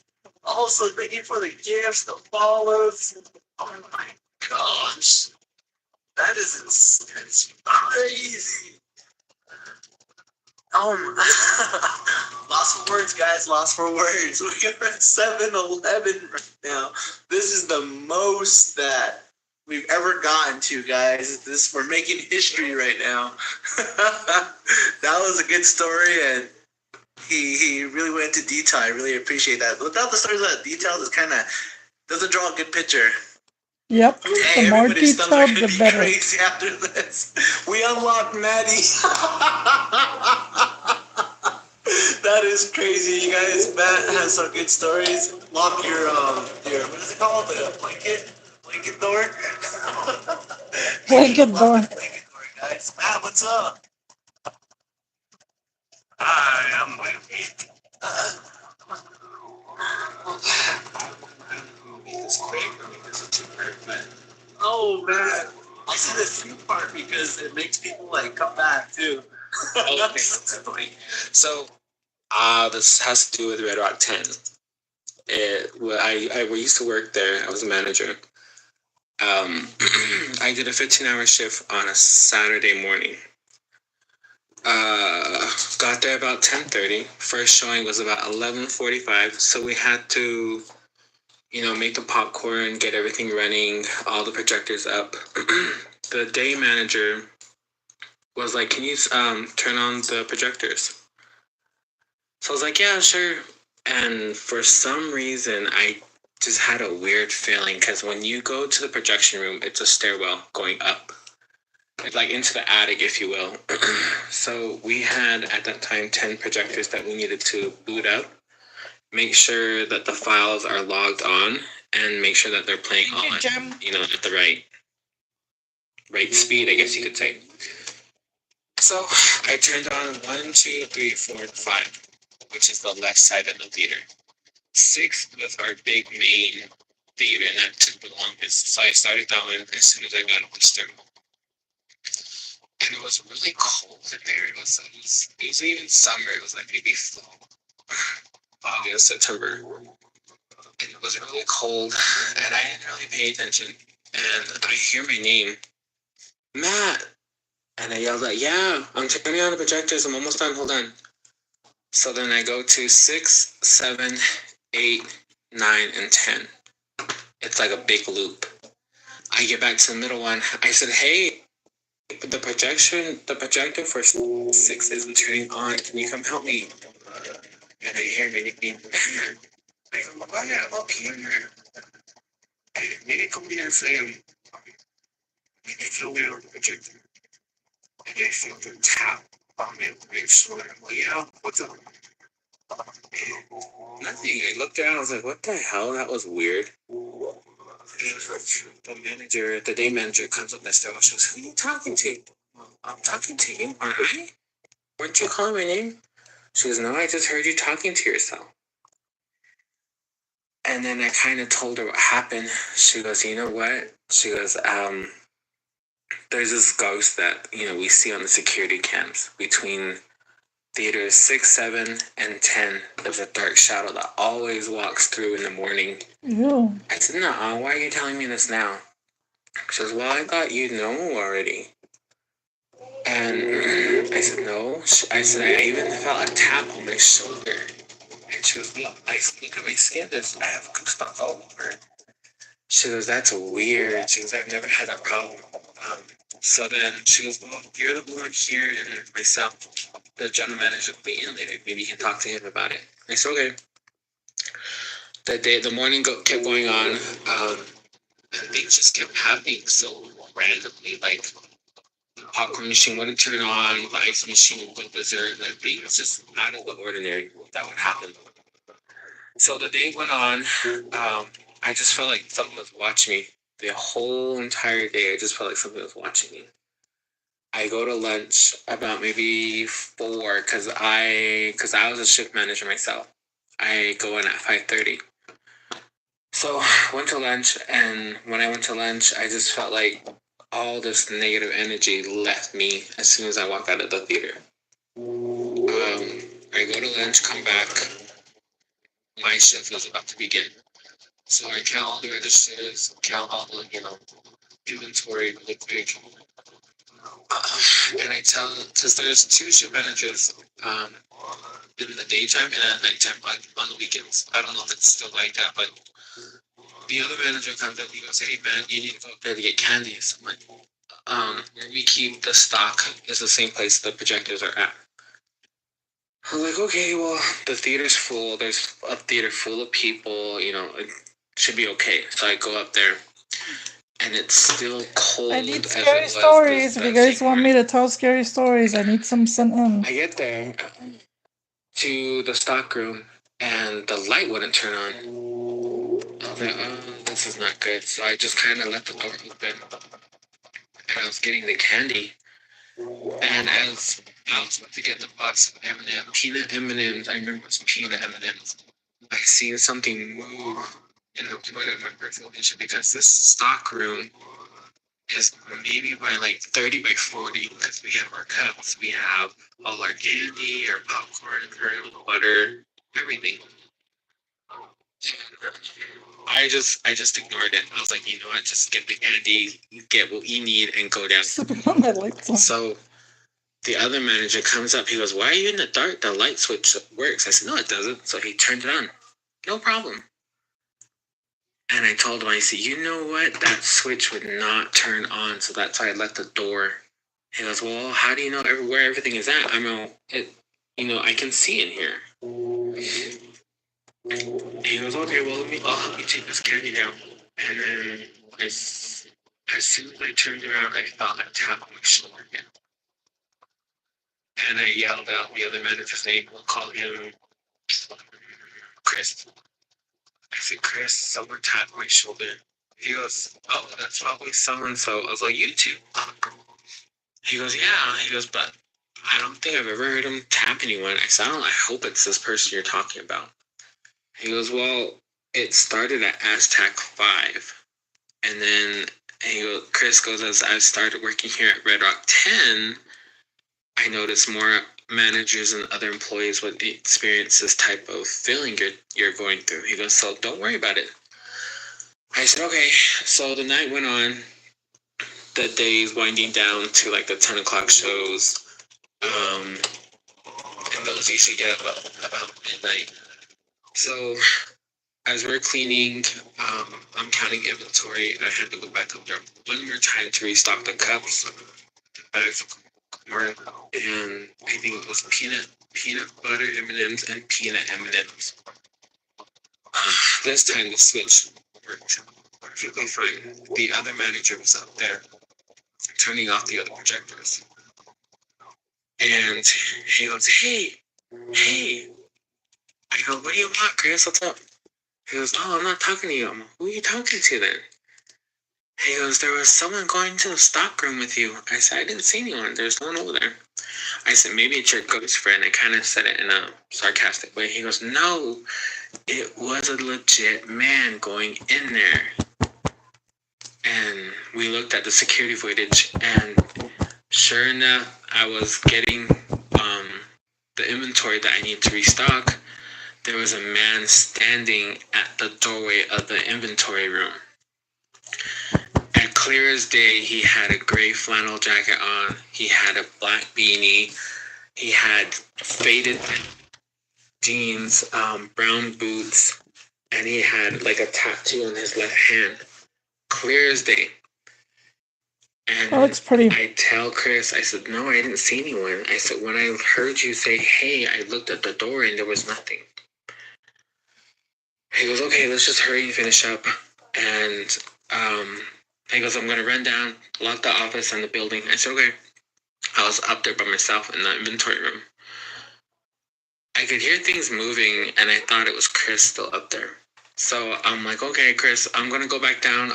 Also, thank you for the gifts, the follows. Oh my gosh. That is it's crazy. Lost for words, guys. Lost for words. We're at 7-Eleven right now. This is the most that we've ever gotten to, guys. We're making history right now. That was a good story, and he really went into detail. I really appreciate that. Without the stories that detailed, it kind of doesn't draw a good picture. Yep. Hey, The more everybody's stomachs detailed, are the gonna be better. crazy after this. We unlocked Maddie. That is crazy, you guys. Matt has some good stories. Lock your what is it called? The blanket door. Blanket door. Blanket door, guys. Matt, what's up? Hi, I'm Wayne. Oh man, I said the soup part because it makes people like come back too. Okay, definitely. So, this has to do with Red Rock 10. We used to work there. I was a manager. I did a 15-hour shift on a Saturday morning. Got there about 10:30. First showing was about 11:45. So we had to, make the popcorn, get everything running, all the projectors up. The day manager was like, "Can you turn on the projectors?" So I was like, "Yeah, sure." And for some reason, I just had a weird feeling because when you go to the projection room, it's a stairwell going up. It's like into the attic, if you will. So we had at that time 10 projectors that we needed to boot up, make sure that the files are logged on, and make sure that they're playing on, at the right speed, I guess you could say. So I turned on 1, 2, 3, 4, 5, which is the left side of the theater. 6 was our big main theater, and that took the longest. So I started that one as soon as I got on the stairwell. And it was really cold in there. It wasn't even summer. It was like maybe fall, August, September. And it was really cold, and I didn't really pay attention. And I hear my name, Matt. And I yelled out, "Yeah, I'm turning on the projectors. I'm almost done. Hold on." So then I go to 6, 7, 8, 9, and 10. It's like a big loop. I get back to the middle one. I said, "Hey, the projector for 6 isn't turning on. Can you come help me?" And I hear me I go, "Why I'm up here? Maybe come here and say, maybe feel me on the projector." And I feel the tap on me. Make sure I'm like, "Yeah, what's up?" Nothing. I looked around. I was like, "What the hell? That was weird." The day manager comes up next door. She goes, "Who are you talking to?" "I'm talking to you, aren't I? Weren't you calling my name?" She goes, "No, I just heard you talking to yourself." And then I kind of told her what happened. She goes, "You know what?" She goes, "There's this ghost that, we see on the security cams between theaters 6, 7, and 10. There's a dark shadow that always walks through in the morning." Ew. I said, "No, why are you telling me this now?" She goes, "Well, I thought you'd know already." And I said, "No." I said, "I even felt a tap on my shoulder." And she goes, "Look, look at my skin. I have goosebumps all over." She goes, "That's weird." She goes, "I've never had that problem." So then she goes, "Well, you're the one here, and myself, the general manager, will be in later. Maybe you can talk to him about it." I said, "Okay." The morning kept going on. And things just kept happening so randomly. Like the popcorn machine wouldn't turn on, the ice machine would go berserk. Like things just out of the ordinary that would happen. So the day went on. I just felt like something was watching me. The whole entire day, I just felt like something was watching me. I go to lunch about maybe 4 because I was a shift manager myself. I go in at 5:30. So went to lunch, and when I went to lunch, I just felt like all this negative energy left me as soon as I walked out of the theater. I go to lunch, come back. My shift was about to begin. So I count all the registers, count all the, inventory really quick. And I tell, because there's 2 shift managers in the daytime and at nighttime on the weekends. I don't know if it's still like that, but the other manager comes up, he goes, hey man, you need to go up there to get candy. So I'm like, where we keep the stock is the same place the projectors are at. I'm like, okay, well, the theater's full. There's a theater full of people, it should be okay. So I go up there, and it's still cold. I need scary stories. If you guys want me to tell scary stories, I need some sent in. I get there to the stock room, and the light wouldn't turn on. I was like, oh, this is not good. So I just kind of let the door open, and I was getting the candy. And as I was about to get the box of M&M, peanut M&Ms, I remember it was peanut M&Ms. I seen something move in the toilet in my personal vision because this stock room is maybe by like 30 by 40 because we have our cups, we have all our candy, our popcorn, our butter, everything. And I just ignored it. I was like, you know what, just get the candy, get what you need, and go down. So the other manager comes up. He goes, why are you in the dark? The light switch works. I said, no, it doesn't. So he turned it on. No problem. And I told him, I said, you know what? That switch would not turn on. So that's why I let the door. He goes, well, how do you know where everything is at? I can see in here. He goes, okay, well, I'll help you take this candy down. And then as soon as I turned around, I felt a tap on my shoulder again. And I yelled out the other manager's name. We'll call him Chris. I said, Chris, someone tapped my shoulder. He goes, oh, that's probably so-and-so. I was like, you too? He goes, yeah. He goes, but I don't think I've ever heard him tap anyone. I said, I hope it's this person you're talking about. He goes, well, it started at Aztec 5. And then Chris goes, as I started working here at Red Rock 10, I noticed more managers and other employees would experience this type of feeling you're going through. He goes, so don't worry about it. I said, okay. So the night went on. The day's winding down to like the 10 o'clock shows. And those usually get about midnight. So as we're cleaning, I'm counting inventory. I had to go back up there one more time to restock the cups, the bags of corn, and I think it was peanut butter M&Ms and peanut M&Ms. This time the switch worked perfectly fine. The other manager was up there turning off the other projectors. And he goes, hey. I go, what do you want, Chris? What's up? He goes, oh, I'm not talking to you. I'm like, who are you talking to then? He goes, there was someone going to the stock room with you. I said, I didn't see anyone. There's no one over there. I said, maybe it's your ghost friend. I kind of said it in a sarcastic way. He goes, no, it was a legit man going in there. And we looked at the security footage, and sure enough, I was getting the inventory that I need to restock. There was a man standing at the doorway of the inventory room. And clear as day, he had a gray flannel jacket on. He had a black beanie. He had faded jeans, brown boots, and he had like a tattoo on his left hand. Clear as day. And that looks pretty. I tell Chris, I said, no, I didn't see anyone. I said, when I heard you say, hey, I looked at the door and there was nothing. He goes, okay, let's just hurry and finish up. And he goes, I'm going to run down, lock the office and the building. I said, okay. I was up there by myself in the inventory room. I could hear things moving, and I thought it was Chris still up there. So I'm like, okay, Chris, I'm going to go back down.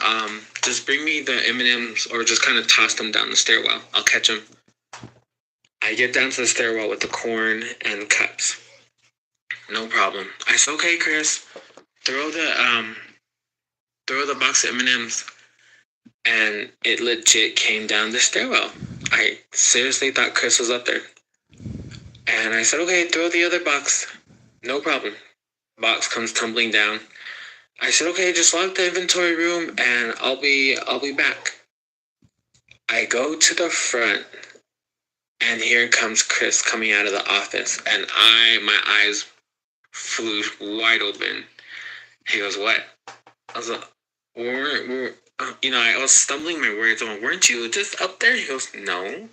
Just bring me the M&Ms or just kind of toss them down the stairwell. I'll catch them. I get down to the stairwell with the corn and cups. No problem. I said, okay, Chris, throw the box of M&Ms. And it legit came down the stairwell. I seriously thought Chris was up there. And I said, okay, throw the other box. No problem. Box comes tumbling down. I said, okay, just lock the inventory room and I'll be back. I go to the front and here comes Chris coming out of the office and my eyes flew wide open. He goes, what? I was like, I was stumbling my words. I'm like, weren't you just up there? He goes, no.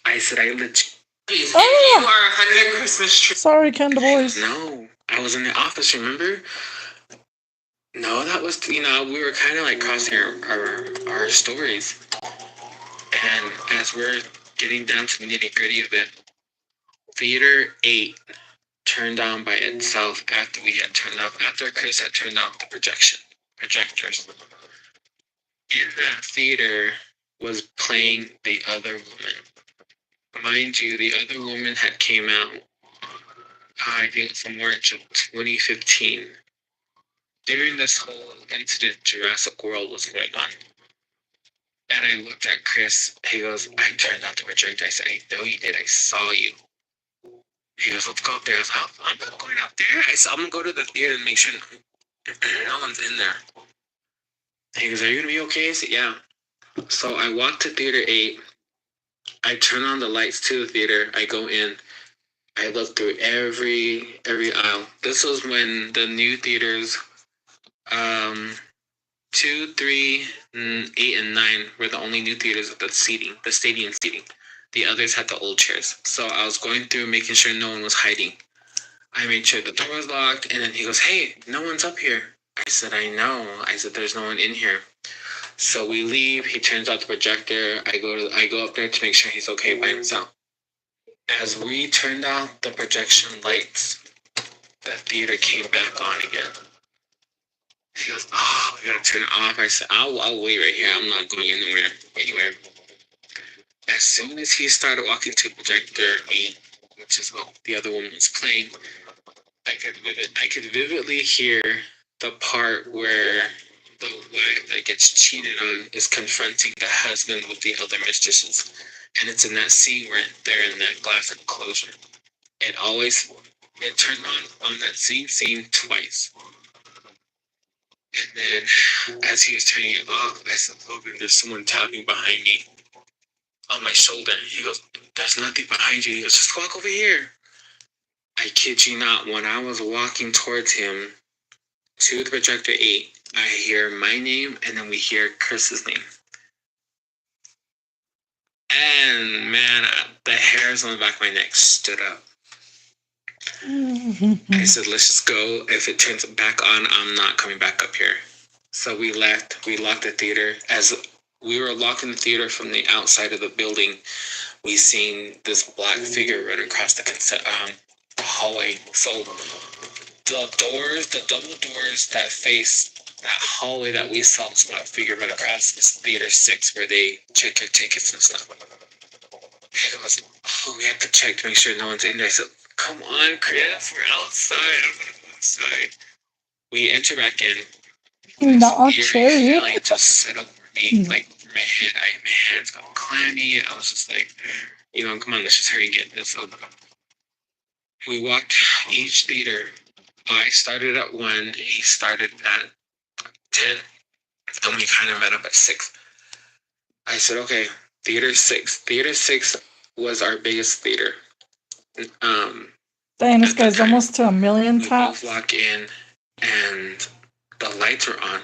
I said, I legit. You are 100 Christmas tree. Sorry, Kendall boys. No, I was in the office, remember? No, that was, we were kind of like crossing our stories. And as we're getting down to the nitty gritty of it, Theater 8 turned on by itself after Chris had turned off the projectors. In that theater was playing The Other Woman. Mind you, The Other Woman had came out, I think it's in March of 2015. During this whole incident, Jurassic World was going on. And I looked at Chris. He goes, I turned off the projector. I said, I know you did. I saw you. He goes, let's go up there. I was like, I'm not going up there. I said, I'm going to go to the theater and make sure no one's in there. He goes, are you going to be okay? I said, yeah. So I walked to Theater 8. I turn on the lights to the theater. I go in. I look through every aisle. This was when the new theaters, 2, 3, 8, and 9 were the only new theaters with the stadium seating. The others had the old chairs. So I was going through making sure no one was hiding. I made sure the door was locked, and then he goes, hey, no one's up here. I said, I know. I said, there's no one in here. So we leave. He turns off the projector. I go up there to make sure he's okay by himself. As we turned off the projection lights, the theater came back on again. He goes, oh, we gotta turn it off. I said, I'll wait right here. I'm not going anywhere. As soon as he started walking to projector 8, which is what The Other Woman was playing, I could vividly hear the part where the wife that gets cheated on is confronting the husband with the other mistresses. And it's in that scene where they're in that glass enclosure. It turned on that same scene twice. And then as he was turning it off, I said, Logan, there's someone tapping behind me on my shoulder. He goes, there's nothing behind you. He goes, just walk over here. I kid you not, when I was walking towards him to the projector 8, I hear my name and then we hear Chris's name. And man, the hairs on the back of my neck stood up. I said, let's just go. If it turns back on, I'm not coming back up here. So we left. We locked the theater. As we were locking the theater from the outside of the building, we seen this black figure run across the hallway. So the double doors that face that hallway that we saw this black figure run across is Theater 6, where they check your tickets and stuff. It was, oh, we have to check to make sure no one's in there. I said, come on, Chris, we're outside. I'm gonna go outside. We enter back in. Not cherry. Like, just sit over me, like my hands got clammy. I was just like, come on, let's just hurry and get this over. We walked each theater. I started at 1. He started at 10, and we kind of met up at 6. I said, okay, Theater 6. Theater 6 was our biggest theater. Dang, this guy's almost to 1 million taps. We both walk in, and the lights were on.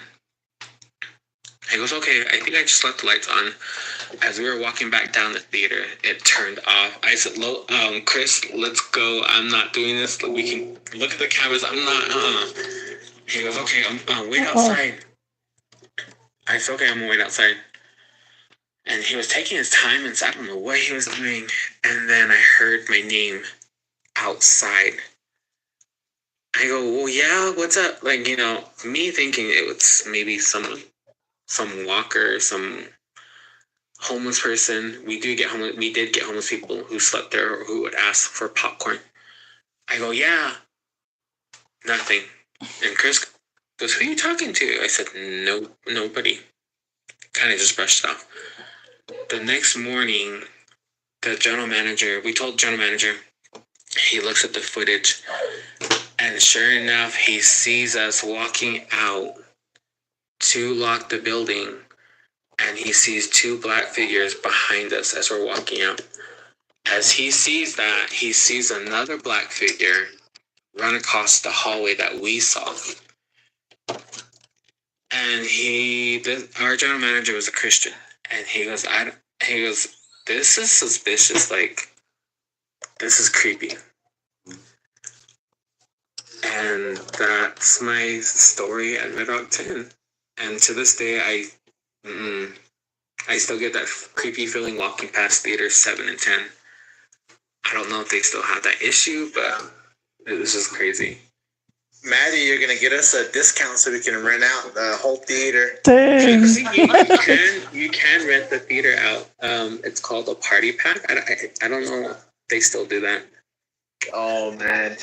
He goes, okay, I think I just left the lights on. As we were walking back down the theater, it turned off. I said, Chris, let's go. I'm not doing this. We can look at the cameras. I'm not, He goes, okay, wait outside. I said, okay, I'm gonna wait outside. And he was taking his time, and so I don't know what he was doing. And then I heard my name outside. I go, well, yeah, what's up? Like, you know, me thinking it was maybe some walker, some homeless person. We did get homeless people who slept there or who would ask for popcorn. I go, yeah, nothing. And Chris goes, who are you talking to? I said, no, nobody. Kind of just brushed it off. The next morning, we told the general manager, he looks at the footage, and sure enough, he sees us walking out to lock the building, and he sees two black figures behind us as we're walking out. As he sees that, he sees another black figure run across the hallway that we saw. And our general manager was a Christian, and he goes, this is suspicious, like, this is creepy. And that's my story at Mid-Rock 10. And to this day, I still get that creepy feeling walking past theaters 7 and 10. I don't know if they still have that issue, but it was just crazy. Maddie, you're gonna get us a discount so we can rent out the whole theater. Dang. You can rent the theater out. It's called a party pack. I don't know if they still do that. Oh man,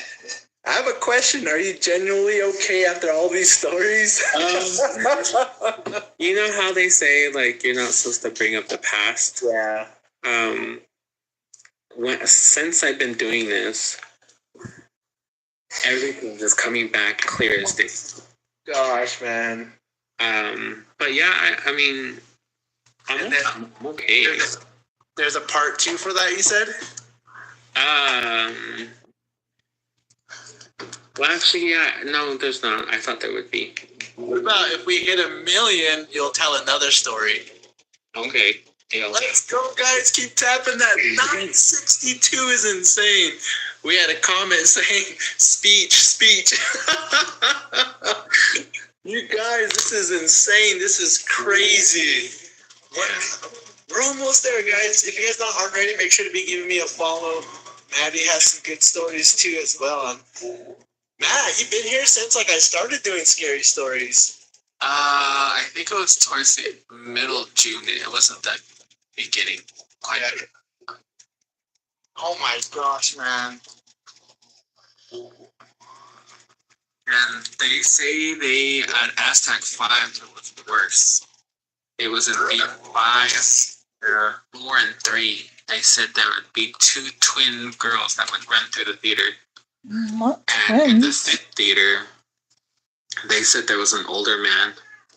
I have a question. Are you genuinely okay after all these stories? You know how they say, like, you're not supposed to bring up the past? Yeah. Since I've been doing this, everything is coming back clear as day. Gosh, man. But yeah, I mean, I'm okay. There's a part 2 for that, you said? Well, actually, yeah, no, there's not. I thought there would be. What about if we hit 1 million, you'll tell another story? Okay. Yeah. Let's go, guys. Keep tapping that. 962 is insane. We had a comment saying, speech. You guys, this is insane. This is crazy. We're almost there, guys. If you guys not already, make sure to be giving me a follow. Maddie has some good stories, too, as well. Matt, you've been here since, like, I started doing scary stories. I think it was towards the middle of June. It wasn't that beginning. Quite. Oh my gosh, man. And they say at Aztec 5 it was worse. It was in theater 5, 4, and 3. They said there would be 2 twin girls that would run through the theater. What And in the twins? 5th theater, they said there was an older man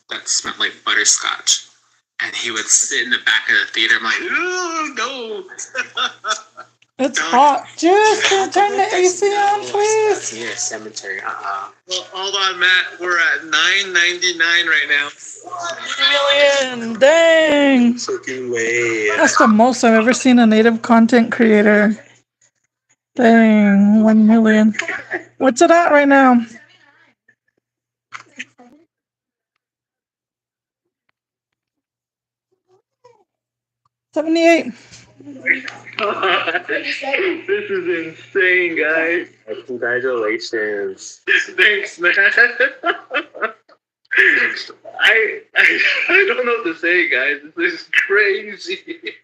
that smelled like butterscotch. And he would sit in the back of the theater. I'm like, ooh, no. It's hot. Just can turn the AC on, please. Here, cemetery. Well, hold on, Matt. We're at 999 right now. 1 million. Dang. Fucking way. That's the most I've ever seen a native content creator. Dang, 1 million. What's it at right now? $78. This is insane, guys. Congratulations. Thanks, man. I don't know what to say, guys. This is crazy.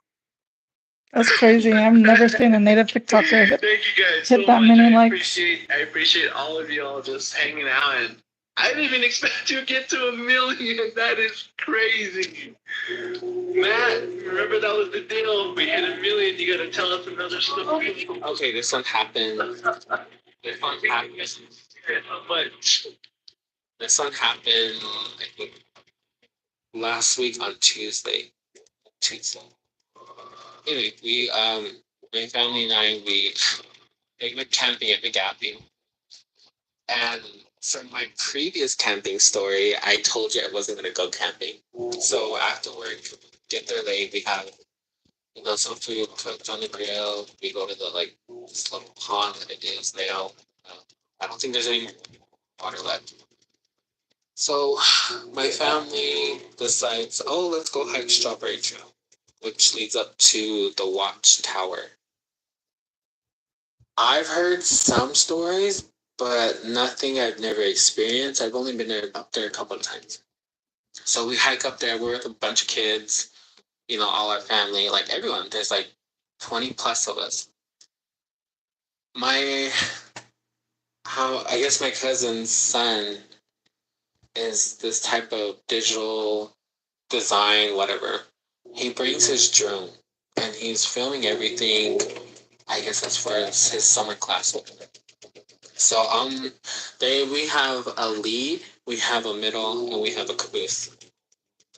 That's crazy. I've never seen a native TikToker Thank you guys hit so that much. many I likes. appreciate all of y'all just hanging out, and I didn't even expect to get to 1 million. That is crazy. Matt, remember that was the deal. We hit 1 million. You gotta tell us another story. Okay, this one happened. This one happened, I think, last week on Tuesday. Anyway, my family and I, we went camping at the Gapping. And from my previous camping story, I told you I wasn't going to go camping. So after work, get there late, we have, some food cooked on the grill. We go to this little pond that it is now. I don't think there's any water left. So my family decides, oh, let's go hike Strawberry Trail, which leads up to the Watchtower. I've heard some stories, but nothing I've never experienced. I've only been up there a couple of times. So we hike up there. We're with a bunch of kids, all our family, like everyone. There's like 20 plus of us. I guess my cousin's son is this type of digital design, whatever. He brings his drone and he's filming everything, I guess, as far as his summer class. So we have a lead, we have a middle, and we have a caboose.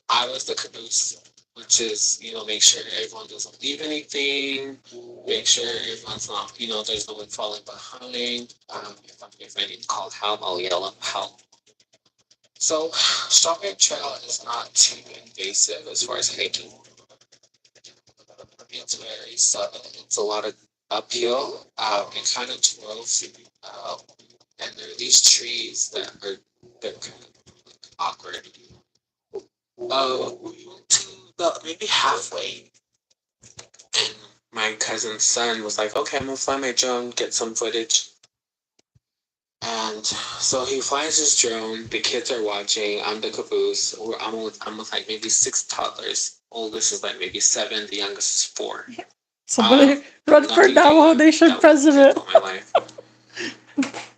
I was the caboose, which is, make sure everyone doesn't leave anything, make sure everyone's not, there's no one falling behind. If I need to call help, I'll yell up help. So, Strawberry Trail is not too invasive as far as hiking. It's very subtle. It's a lot of uphill. It kind of twirls. And there are these trees they're kind of awkward. We went to maybe halfway, and my cousin's son was like, "Okay, I'm gonna fly my drone, get some footage." And so he flies his drone. The kids are watching. I'm the caboose. I'm with like maybe 6 toddlers. Oldest is like maybe 7. The youngest is 4. Somebody run for Navajo Nation president. My life.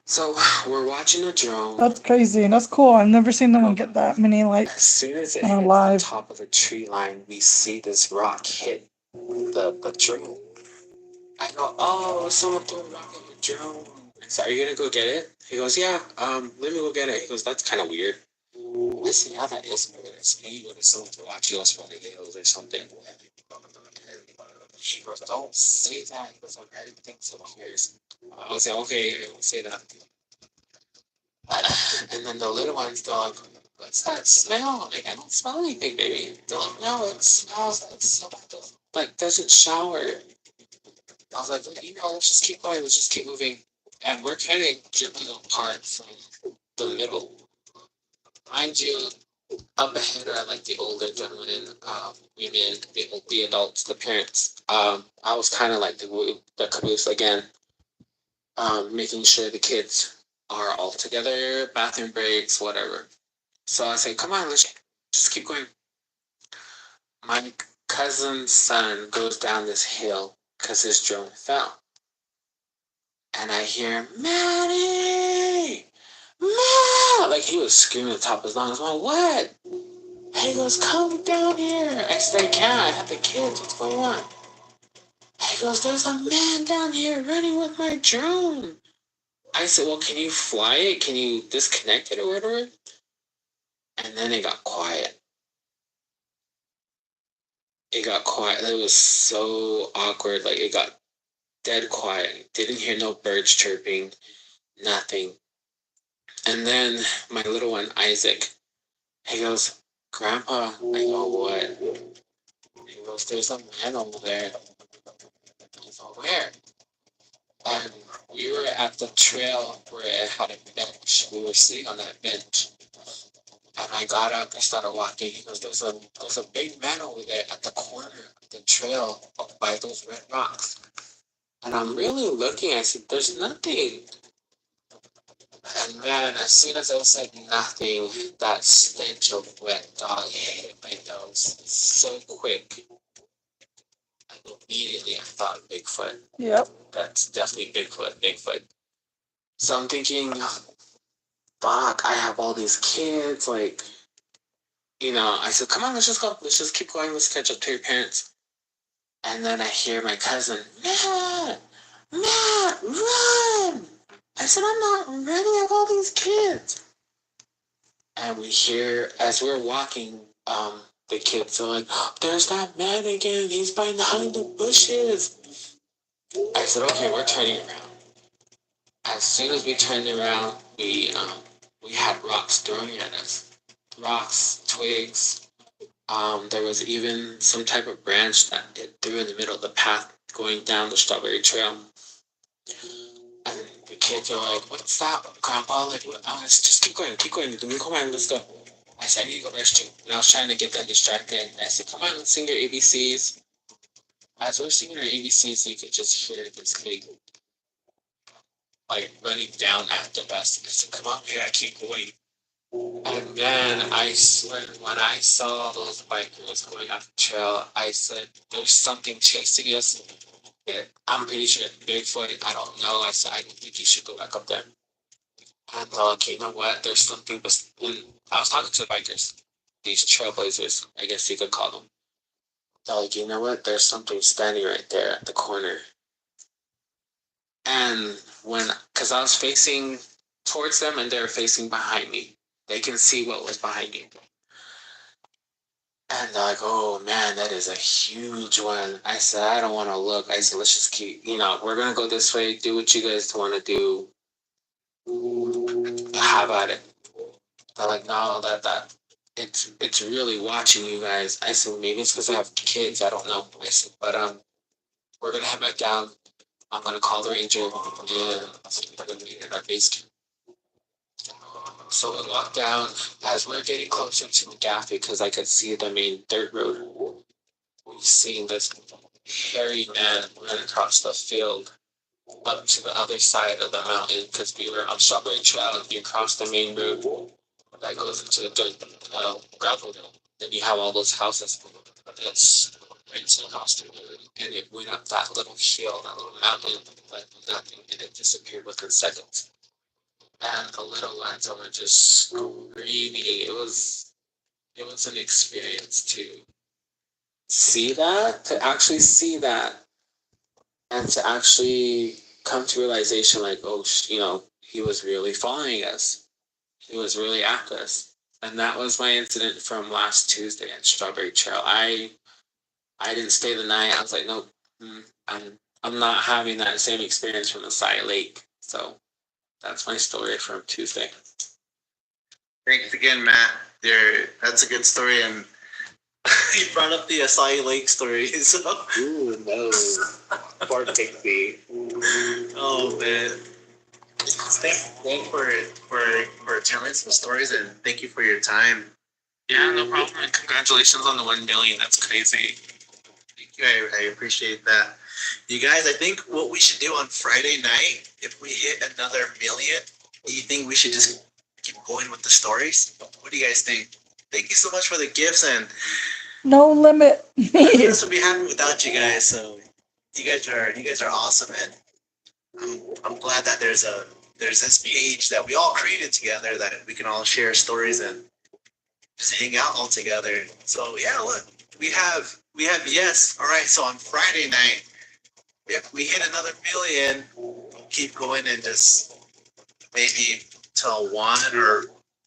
So we're watching the drone. That's crazy and that's cool. I've never seen anyone get that many likes. As soon as it hits the top of the tree line, we see this rock hit the drone. I go, "Oh, someone threw a rock at your drone." I said, "Are you gonna go get it?" He goes, "Yeah, let me go get it." He goes, "That's kind of weird." I said, "Yeah, that is weird. It's maybe what if someone threw watching us from the hills or something." He goes, "Don't say that." He goes, "I didn't think so." I was like, "Okay, I won't say that." And then the little ones, they're like, "What's that smell?" Like, "I don't smell anything, baby." They're like, "No, it smells like someone doesn't shower." I was like, let's just keep going. Let's just keep moving. And we're kind of drifting apart from the middle. Mind you, up ahead are like the older gentlemen, women, the adults, the parents. I was kind of like the caboose again, making sure the kids are all together, bathroom breaks, whatever. So I say, "Come on, let's just keep going." My cousin's son goes down this hill because his drone fell. And I hear, "Maddie! Matt!" Like he was screaming at the top of his lungs. I'm like, "What?" And he goes, "Come down here." I said, "I can't. I have the kids. What's going on?" And he goes, "There's a man down here running with my drone." I said, "Well, can you fly it? Can you disconnect it or whatever?" And then it got quiet. It got quiet. It was so awkward. Like it got dead quiet. Didn't hear no birds chirping. Nothing. And then my little one, Isaac, he goes, "Grandpa." I go, "What?" He goes, "There's a man over there." I go, "Where?" And we were at the trail where it had a bench. We were sitting on that bench. And I got up and started walking. He goes, there's a big man over there at the corner of the trail up by those red rocks." And I'm really looking, I said, "There's nothing." And man, as soon as I said nothing, that stench of wet dog hit my nose so quick. And immediately I thought Bigfoot. Yep. That's definitely Bigfoot. So I'm thinking, fuck, I have all these kids, like, I said, "Come on, let's just go. Let's just keep going. Let's catch up to your parents." And then I hear my cousin, "Matt, run!" I said, "I'm not running. I have all these kids." And we hear, as we're walking, the kids are like, "There's that man again. He's behind the bushes." I said, "Okay, we're turning around." As soon as we turned around, we had rocks thrown at us. Rocks, twigs. There was even some type of branch that it threw in the middle of the path going down the Strawberry Trail. And the kids are like, "What's that, Grandpa? Like, what? Just keep going. Come on, let's go." I said, "I need to go restroom," and I was trying to get them distracted. I said, "Come on, let's sing your ABCs." As we're singing our ABCs, you could just hear this big, like, running down after us. I said, "Come on, we gotta keep going." And then I swear, when I saw those bikers going up the trail, I said, "There's something chasing us." Yeah, I'm pretty sure it's Bigfoot. I don't know. I said, "I don't think you should go back up there." And they're like, "You know what? There's something." I was talking to the bikers, these trailblazers, I guess you could call them. They're like, "You know what? There's something standing right there at the corner." And because I was facing towards them and they were facing behind me, they can see what was behind me. And they're like, "Oh man, that is a huge one." I said, "I don't want to look." I said, "Let's just keep, we're going to go this way. Do what you guys want to do. How about it?" They're like, "No, it's really watching you guys." I said, "Maybe it's because I have kids. I don't know." I said, "But we're going to head back down. I'm going to call the ranger and we're going to meet at our base camp." So we walked down as we are getting closer to the gap because I could see the main dirt road. We seen this hairy man run across the field up to the other side of the mountain because we were on Strawberry Trail. You cross the main road that goes into the dirt gravel hill. Then you have all those houses that's right to across the road. And it went up that little hill, that little mountain, like nothing, and it disappeared within seconds. And the little ones were just screaming. It was an experience to actually see that, and to actually come to realization like, oh, he was really following us. He was really after us. And that was my incident from last Tuesday at Strawberry Trail. I didn't stay the night. I was like, nope, I'm not having that same experience from the side lake. So that's my story from Tuesday. Thanks again, Matt. That's a good story, and you brought up the Acai Lake story. So. Ooh, no. Poor Pixie. Oh man. Thanks for telling some stories, and thank you for your time. Yeah, no problem. And congratulations on the 1 million. That's crazy. Thank you. I appreciate that. You guys, I think what we should do on Friday night, if we hit another million, do you think we should just keep going with the stories? What do you guys think? Thank you so much for the gifts, and No limit. this would be happening without you guys. So you guys are awesome, and I'm glad that there's this page that we all created together that we can all share stories and just hang out all together. So yeah, look, we have yes. All right, so on Friday night, if we hit another million, we'll keep going and just maybe till 1 or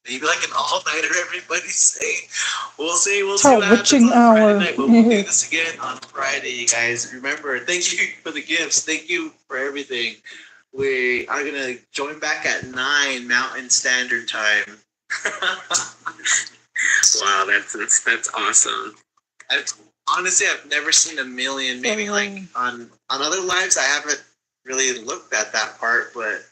maybe like an all-nighter. Everybody's saying, we'll see what happens on Friday night. But we'll do this again on Friday, you guys. Remember, thank you for the gifts. Thank you for everything. We are gonna join back at 9 Mountain Standard Time. Wow, that's awesome. Honestly, I've never seen a million. Maybe like on other lives, I haven't really looked at that part, but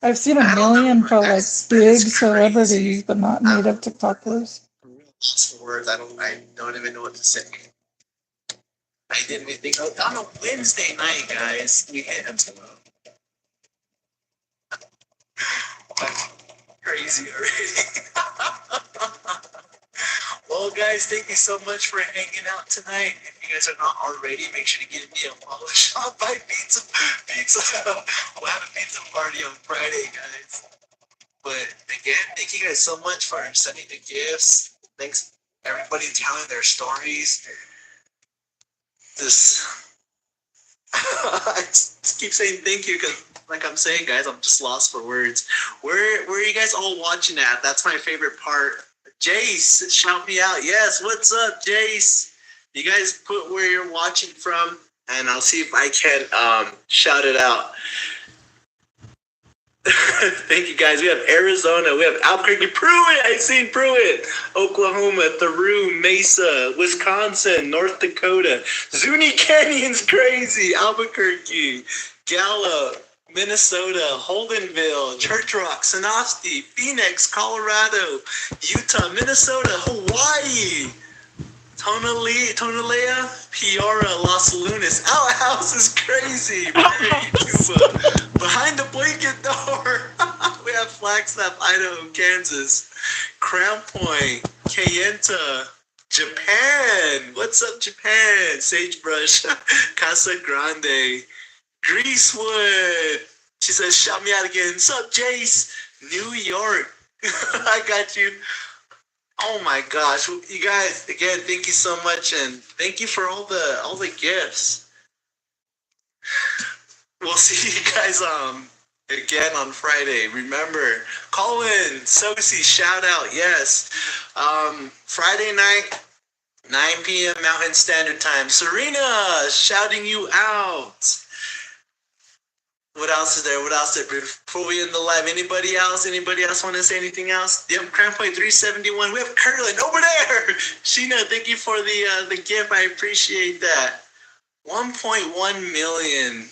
I've seen a million for like big celebrities, but not native TikTokers. I'm real lost for words. I don't even know what to say. I didn't even think on a Wednesday night, guys. We hit crazy already. Well, guys, thank you so much for hanging out tonight. If you guys are not already, make sure to give me a follow. Shop by pizza. We'll have a pizza party on Friday, guys. But again, thank you guys so much for sending the gifts. Thanks everybody telling their stories. I just keep saying thank you because, like I'm saying, guys, I'm just lost for words. Where are you guys all watching at? That's my favorite part. Jace, shout me out. Yes, what's up, Jace? You guys put where you're watching from, and I'll see if I can shout it out. Thank you, guys. We have Arizona. We have Albuquerque, Pruitt. I seen Pruitt. Oklahoma, Theroux, Mesa, Wisconsin, North Dakota. Zuni Canyon's crazy. Albuquerque, Gallup, Minnesota, Holdenville, Church Rock, Sanasti, Phoenix, Colorado, Utah, Minnesota, Hawaii, Tonalea, Peoria, Los Lunas. Our house is crazy. Prairie, Cuba. Behind the blanket door. We have Flagstaff, Idaho, Kansas. Crown Point, Kayenta, Japan. What's up, Japan? Sagebrush, Casa Grande, Greasewood. She says, shout me out again. What's up, Jace? New York. I got you. Oh my gosh, you guys! Again, thank you so much, and thank you for all the gifts. We'll see you guys again on Friday. Remember, Colin, Sosi, shout out, yes. Friday night, 9 p.m. Mountain Standard Time. Serena, shouting you out. What else is there? What else is there? Before we end the live, anybody else? Anybody else want to say anything else? Yep, Crown Point 371. We have Curlin over there. Sheena, thank you for the gift. I appreciate that. 1.1 million.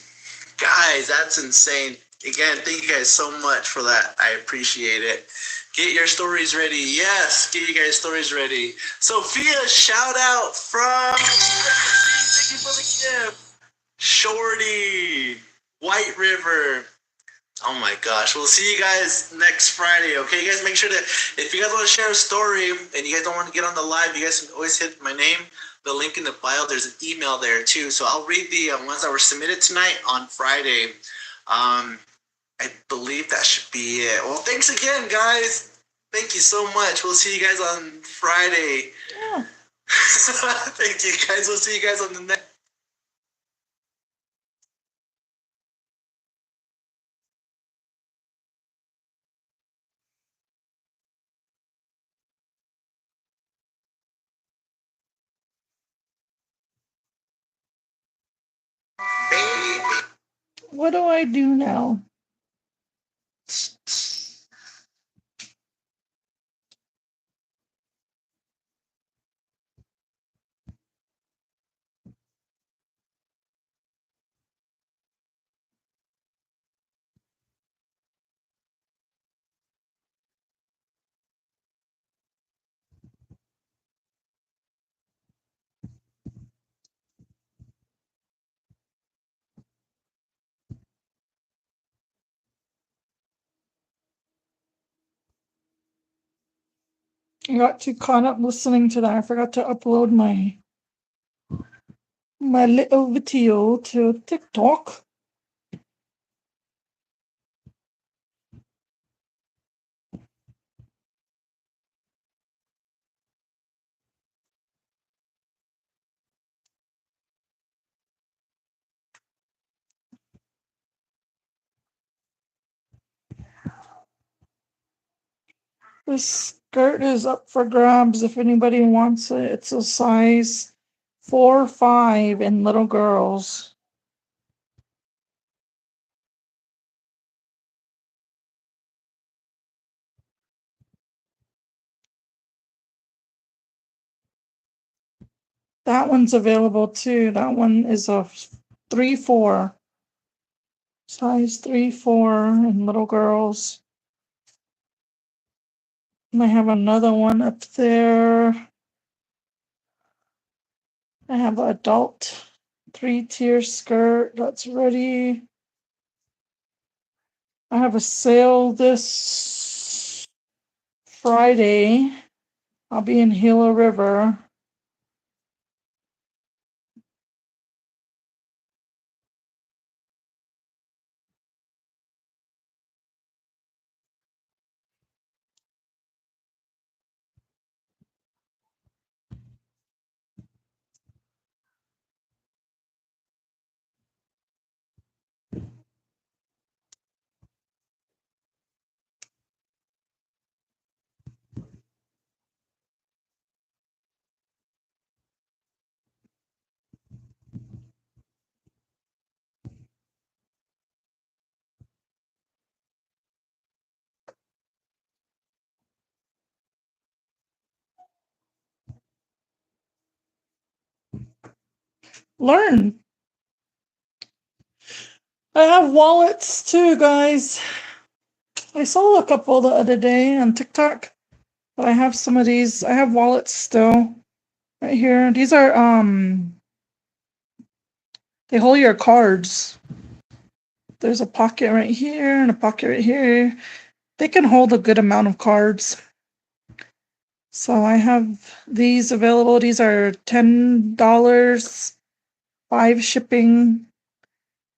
Guys, that's insane. Again, thank you guys so much for that. I appreciate it. Get your stories ready. Yes, get you guys stories ready. Sophia, shout out from... Thank you for the gift. Shorty. White River. Oh my gosh. We'll see you guys next Friday. Okay, you guys make sure that if you guys want to share a story and you guys don't want to get on the live, you guys can always hit my name, the link in the bio. There's an email there too. So I'll read the ones that were submitted tonight on Friday. I believe that should be it. Well, thanks again, guys. Thank you so much. We'll see you guys on Friday. Yeah. Thank you, guys. We'll see you guys on the next. What do I do now? I got too caught up listening to that. I forgot to upload my little video to TikTok. This skirt is up for grabs if anybody wants it. It's a size 4-5 in little girls. That one's available too. That one is a 3-4. Size 3-4 in little girls. And I have another one up there. I have an adult 3-tier skirt that's ready. I have a sale this Friday. I'll be in Gila River. Learn. I have wallets too, guys. I saw a couple the other day on TikTok, but I have some of these. I have wallets still right here. These are they hold your cards. There's a pocket right here and a pocket right here. They can hold a good amount of cards. So I have these available. These are $10, 5 shipping.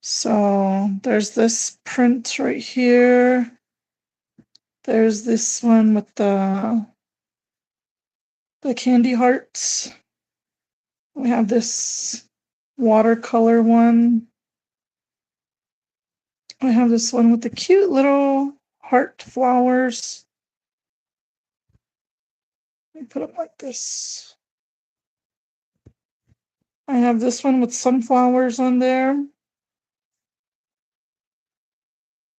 So there's this print right here. There's this one with the candy hearts. We have this watercolor one. I have this one with the cute little heart flowers. Let me put it like this. I have this one with sunflowers on there.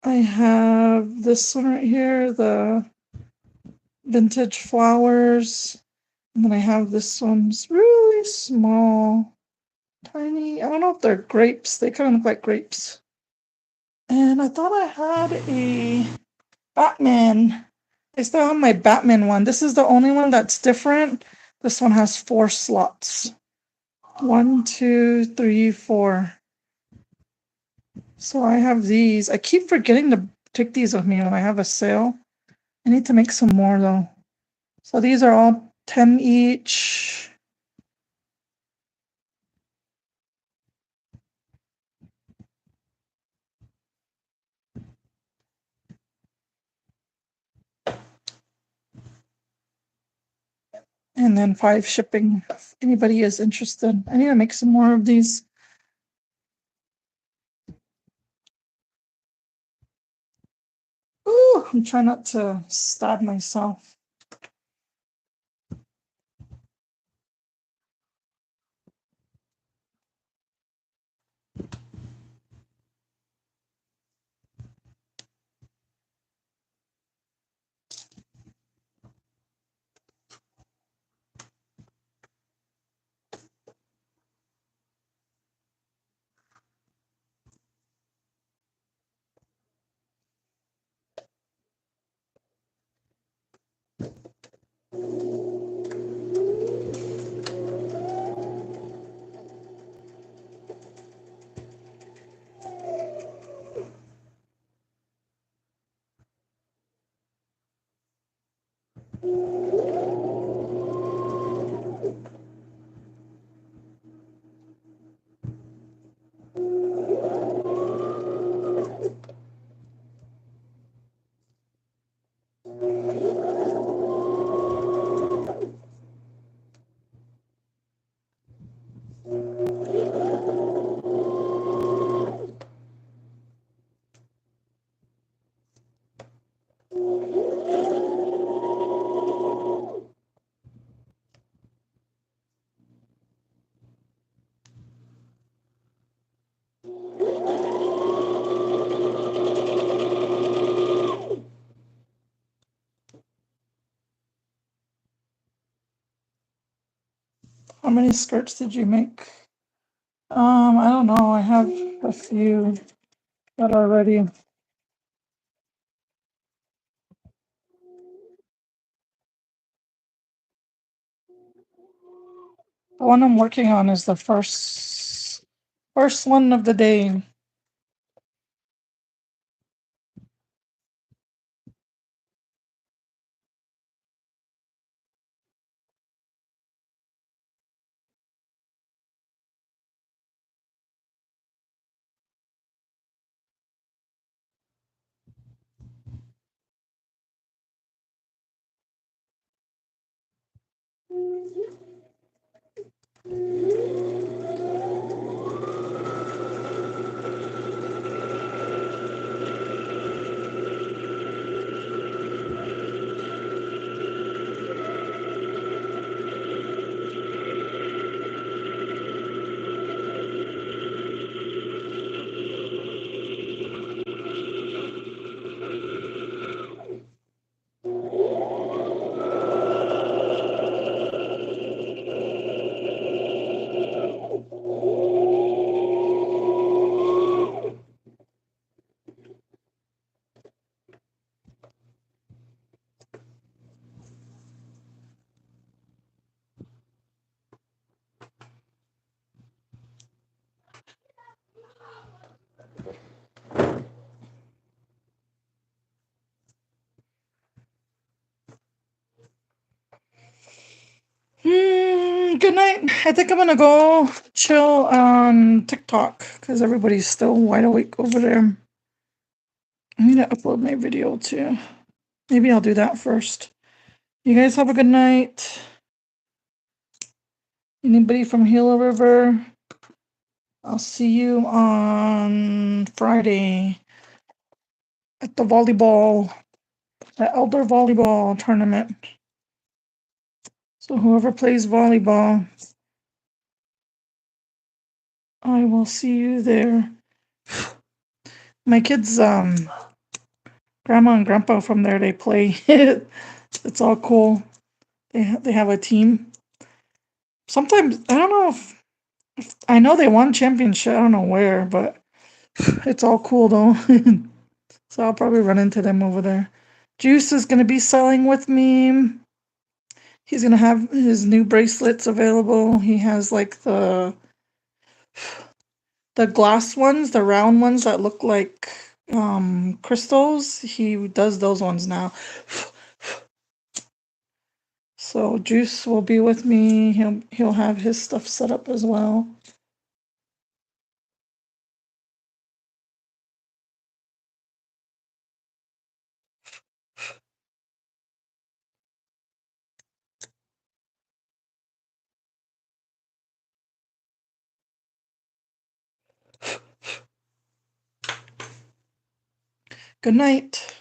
I have this one right here, the vintage flowers. And then I have this one's really small, tiny. I don't know if they're grapes. They kind of look like grapes. And I thought I had a Batman. I still have my Batman one. This is the only one that's different. This one has 4 slots. 1, 2, 3, 4. So I have these. I keep forgetting to take these with me when I have a sale. I need to make some more though. So these are all 10 each. And then 5 shipping, if anybody is interested. I need to make some more of these. Ooh, I'm trying not to stab myself. How many skirts did you make? I don't know. I have a few that are ready. The one I'm working on is the first one of the day. Good night. I think I'm gonna go chill on TikTok because everybody's still wide awake over there. I need to upload my video too. Maybe I'll do that first. You guys have a good night. Anybody from Gila River? I'll see you on Friday at the elder volleyball tournament. So whoever plays volleyball, I will see you there. My kids, grandma and grandpa from there, they play. It's all cool. They have a team. Sometimes I don't know if I know they won championship. I don't know where, but it's all cool though. So I'll probably run into them over there. Juice is gonna be selling with me. He's gonna have his new bracelets available. He has like the glass ones, the round ones that look like crystals. He does those ones now. So Juice will be with me. He'll have his stuff set up as well. Good night.